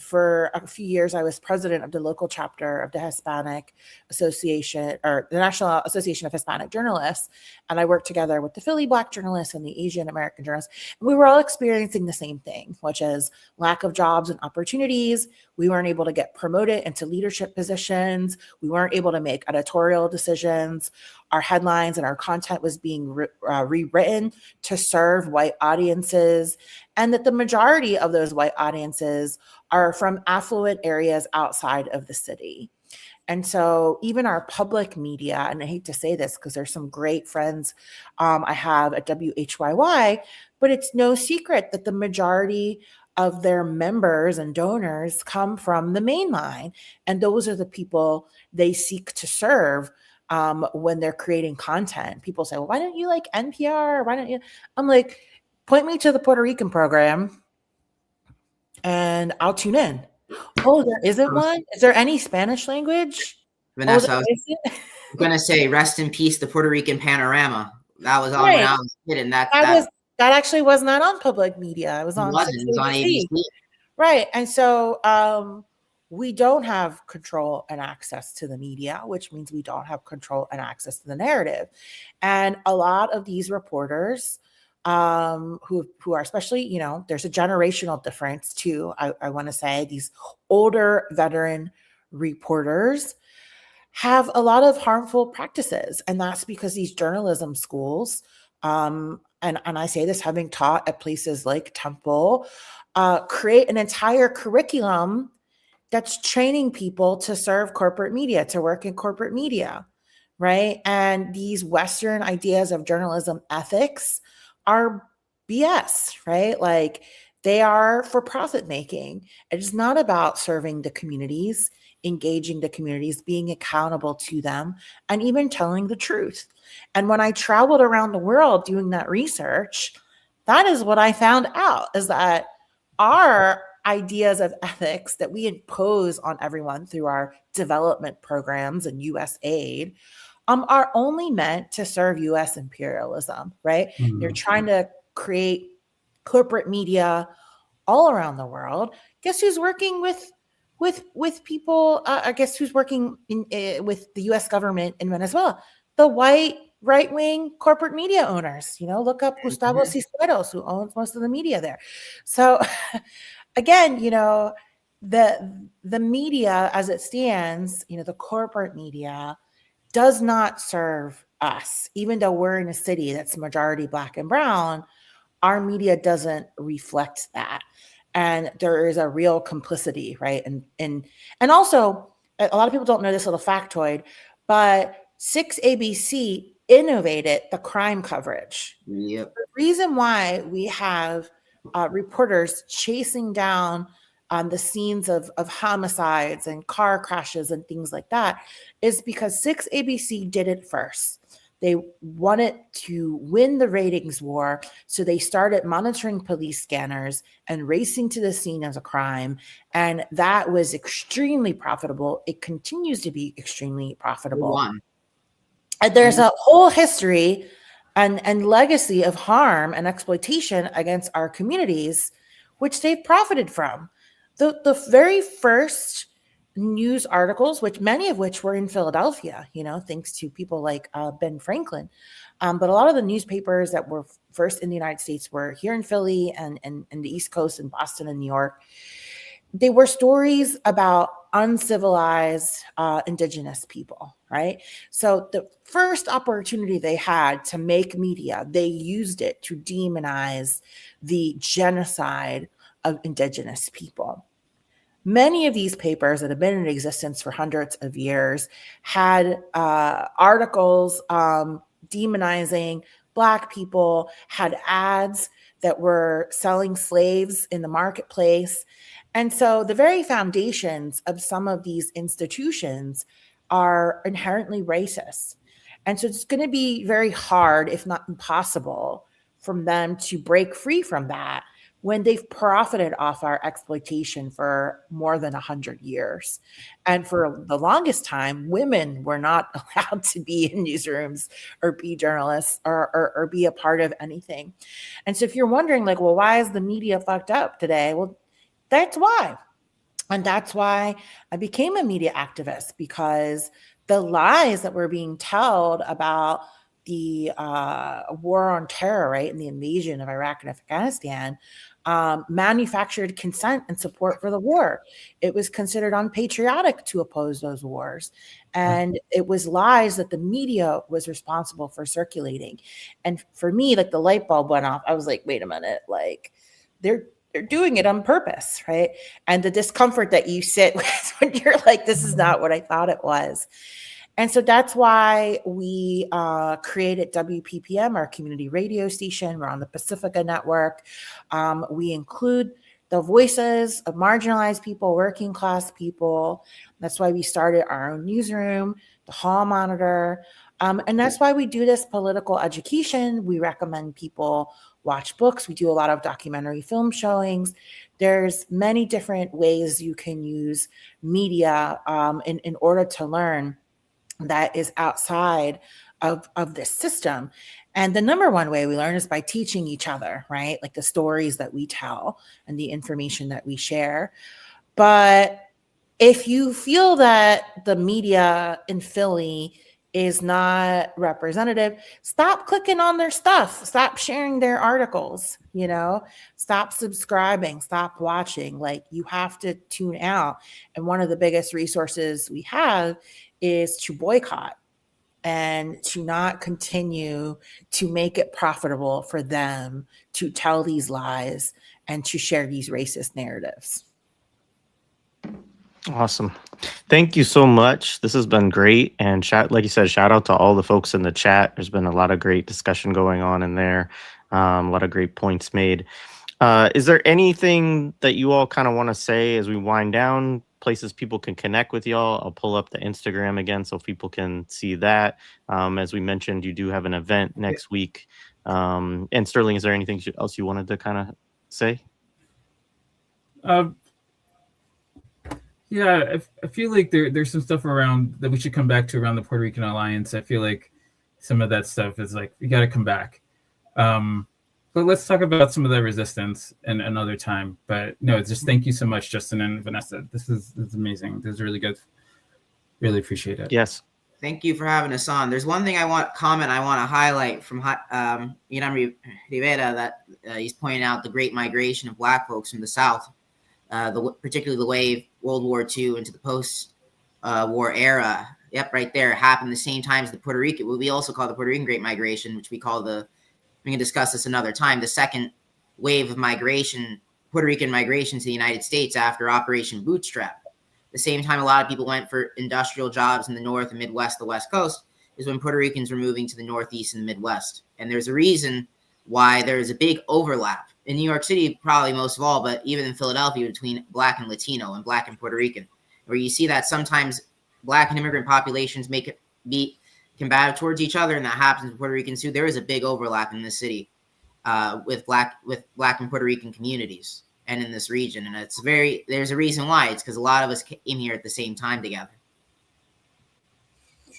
for a few years, I was president of the local chapter of the Hispanic Association, or the National Association of Hispanic Journalists. And I worked together with the Philly Black journalists and the Asian American journalists. And we were all experiencing the same thing, which is lack of jobs and opportunities. We weren't able to get promoted into leadership positions. We weren't able to make editorial decisions. Our headlines and our content was being rewritten to serve white audiences, and that the majority of those white audiences are from affluent areas outside of the city. And so even our public media, and I hate to say this because there's some great friends I have at WHYY, but it's no secret that the majority of their members and donors come from the mainline. And those are the people they seek to serve when they're creating content. People say, well, why don't you like NPR? Why don't you? I'm like, point me to the Puerto Rican program and I'll tune in. Oh, there isn't one? Is there any Spanish language? Vanessa, I was going to say, rest in peace, the Puerto Rican Panorama. That was on when I was a kid, and that actually was not on public media. It was on ABC. Right. And so we don't have control and access to the media, which means we don't have control and access to the narrative. And a lot of these reporters who are especially, there's a generational difference too. I want to say these older veteran reporters have a lot of harmful practices. And that's because these journalism schools, and I say this having taught at places like Temple, create an entire curriculum that's training people to serve corporate media, to work in corporate media, right? And these Western ideas of journalism ethics are BS, right? Like, they are for profit making. It is not about serving the communities, engaging the communities, being accountable to them, and even telling the truth. And when I traveled around the world doing that research, that is what I found out, is that our ideas of ethics that we impose on everyone through our development programs and US aid are only meant to serve US imperialism, right? Mm-hmm. They're trying to create corporate media all around the world. Guess who's working with people? I guess who's working with the US government in Venezuela? The white right-wing corporate media owners. Look up Gustavo Cisneros, who owns most of the media there. So again, the media as it stands, the corporate media does not serve us, even though we're in a city that's majority Black and brown. our media doesn't reflect that. And there is a real complicity, right? And also, a lot of people don't know this little factoid, but 6ABC innovated the crime coverage. Yep. The reason why we have reporters chasing down the scenes of homicides and car crashes and things like that is because 6ABC did it first. They wanted to win the ratings war, so they started monitoring police scanners and racing to the scene of a crime, and that was extremely profitable. It continues to be extremely profitable. And there's a whole history and legacy of harm and exploitation against our communities, which they've profited from. The very first news articles, which many of which were in Philadelphia, thanks to people like Ben Franklin. But a lot of the newspapers that were first in the United States were here in Philly and the East Coast in Boston and New York. They were stories about uncivilized indigenous people, right? So the first opportunity they had to make media, they used it to demonize the genocide of indigenous people. Many of these papers that have been in existence for hundreds of years had articles demonizing Black people, had ads that were selling slaves in the marketplace. And so the very foundations of some of these institutions are inherently racist. And so it's going to be very hard, if not impossible, for them to break free from that when they've profited off our exploitation for more than 100 years. And for the longest time, women were not allowed to be in newsrooms or be journalists or be a part of anything. And so if you're wondering, like, well, why is the media fucked up today? Well, that's why. And that's why I became a media activist, because the lies that were being told about the war on terror, right, and the invasion of Iraq and Afghanistan, manufactured consent and support for the war. It was considered unpatriotic to oppose those wars. And it was lies that the media was responsible for circulating. And for me, like, the light bulb went off. I was like, wait a minute, like, they're doing it on purpose, right? And the discomfort that you sit with when you're like, this is not what I thought it was. And so that's why we created WPPM, our community radio station. We're on the Pacifica Network. We include the voices of marginalized people, working class people. That's why we started our own newsroom, the Hall Monitor. And that's why we do this political education. We recommend people watch books. We do a lot of documentary film showings. There's many different ways you can use media in order to learn that is outside of this system. And the number one way we learn is by teaching each other, right? Like the stories that we tell and the information that we share. But if you feel that the media in Philly is not representative, stop clicking on their stuff. Stop sharing their articles, stop subscribing, stop watching. Like, you have to tune out. And one of the biggest resources we have is to boycott and to not continue to make it profitable for them to tell these lies and to share these racist narratives. Awesome. Thank you so much. This has been great. And like you said, shout out to all the folks in the chat. There's been a lot of great discussion going on in there. A lot of great points made. Is there anything that you all kind of want to say as we wind down? Places people can connect with y'all? I'll pull up the Instagram again so people can see that. As we mentioned, you do have an event next week. And Sterling, is there anything else you wanted to kind of say? Yeah, I feel like there's some stuff around that we should come back to around the Puerto Rican Alliance. I feel like some of that stuff is like, we got to come back. But let's talk about some of the resistance another time. But no, just thank you so much, Justin and Vanessa. This is amazing. This is really good. Really appreciate it. Yes. Thank you for having us on. There's one thing I want to highlight from Inan Rivera, that he's pointing out the great migration of Black folks from the South, particularly the wave World War II into the post-war era. Yep, right there. It happened the same time as the Puerto Rican, what we also call the Puerto Rican Great Migration, which we call the we can discuss this another time, the second wave of migration, Puerto Rican migration to the United States after Operation Bootstrap. The same time a lot of people went for industrial jobs in the North and Midwest, the West Coast, is when Puerto Ricans were moving to the Northeast and the Midwest. And there's a reason why there's a big overlap in New York City, probably most of all, but even in Philadelphia, between Black and Latino and Black and Puerto Rican, where you see that sometimes Black and immigrant populations make it be combative towards each other, and that happens with Puerto Ricans too. There is a big overlap in this city with Black and Puerto Rican communities and in this region, and there's a reason why. It's because a lot of us came here at the same time together.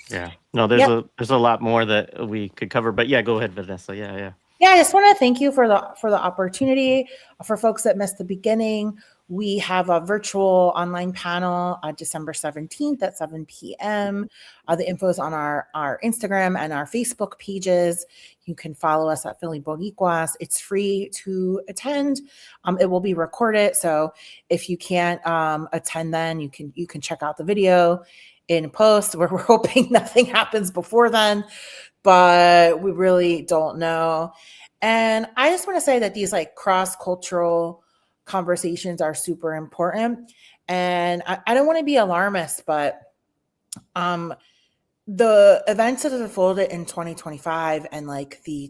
Yeah, no, there's a lot more that we could cover, but yeah, go ahead, Vanessa. Yeah. Yeah, I just want to thank you for the opportunity. For folks that missed the beginning, we have a virtual online panel on December 17th at 7 p.m. The info is on our Instagram and our Facebook pages. You can follow us at Philly Boricuas. It's free to attend. It will be recorded, so if you can't attend, then you can check out the video in post. We're hoping nothing happens before then, but we really don't know. And I just want to say that these like cross-cultural conversations are super important. And I don't want to be alarmist, but the events that have unfolded in 2025 and like the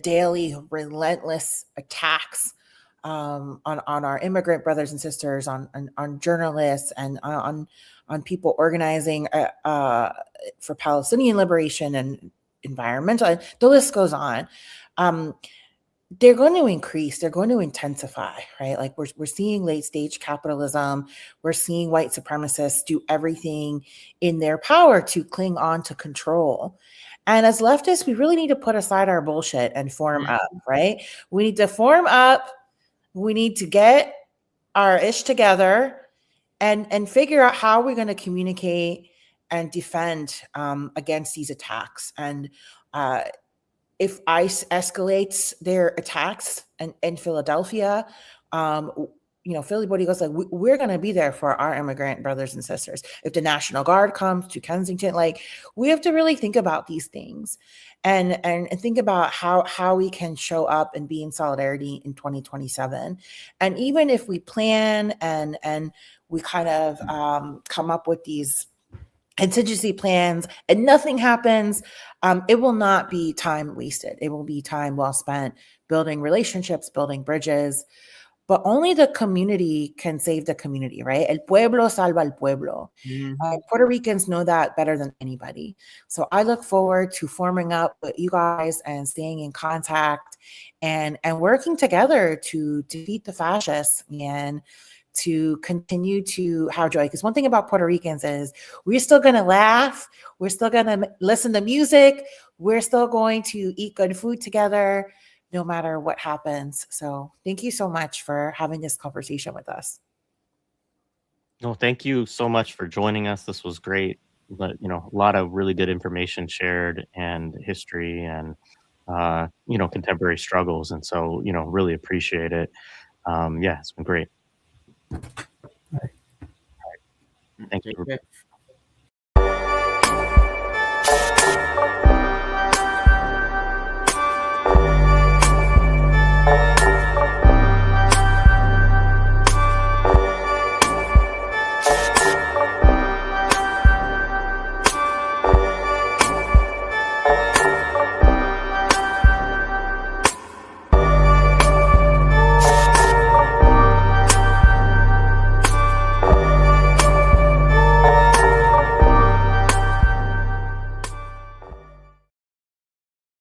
daily relentless attacks on our immigrant brothers and sisters, on journalists, and on people organizing for Palestinian liberation and environmental, the list goes on. They're going to increase, they're going to intensify, right? Like we're seeing late stage capitalism, we're seeing white supremacists do everything in their power to cling on to control. And as leftists, we really need to put aside our bullshit and form up, right? We need to form up, we need to get our ish together and figure out how we're going to communicate and defend against these attacks. And if ICE escalates their attacks in Philadelphia, Philly Boricuas, like we're going to be there for our immigrant brothers and sisters. If the National Guard comes to Kensington, like we have to really think about these things and think about how we can show up and be in solidarity in 2027. And even if we plan and we kind of come up with these contingency plans and nothing happens, it will not be time wasted. It will be time well spent building relationships, building bridges. But only the community can save the community, right? El pueblo salva al pueblo. Puerto Ricans know that better than anybody. So I look forward to forming up with you guys and staying in contact and working together to defeat the fascists and to continue to have joy. Because one thing about Puerto Ricans is we're still going to laugh. We're still going to listen to music. We're still going to eat good food together, no matter what happens. So thank you so much for having this conversation with us. No, thank you so much for joining us. This was great. But, a lot of really good information shared and history and, contemporary struggles. And so, really appreciate it. It's been great. All right. Thank you.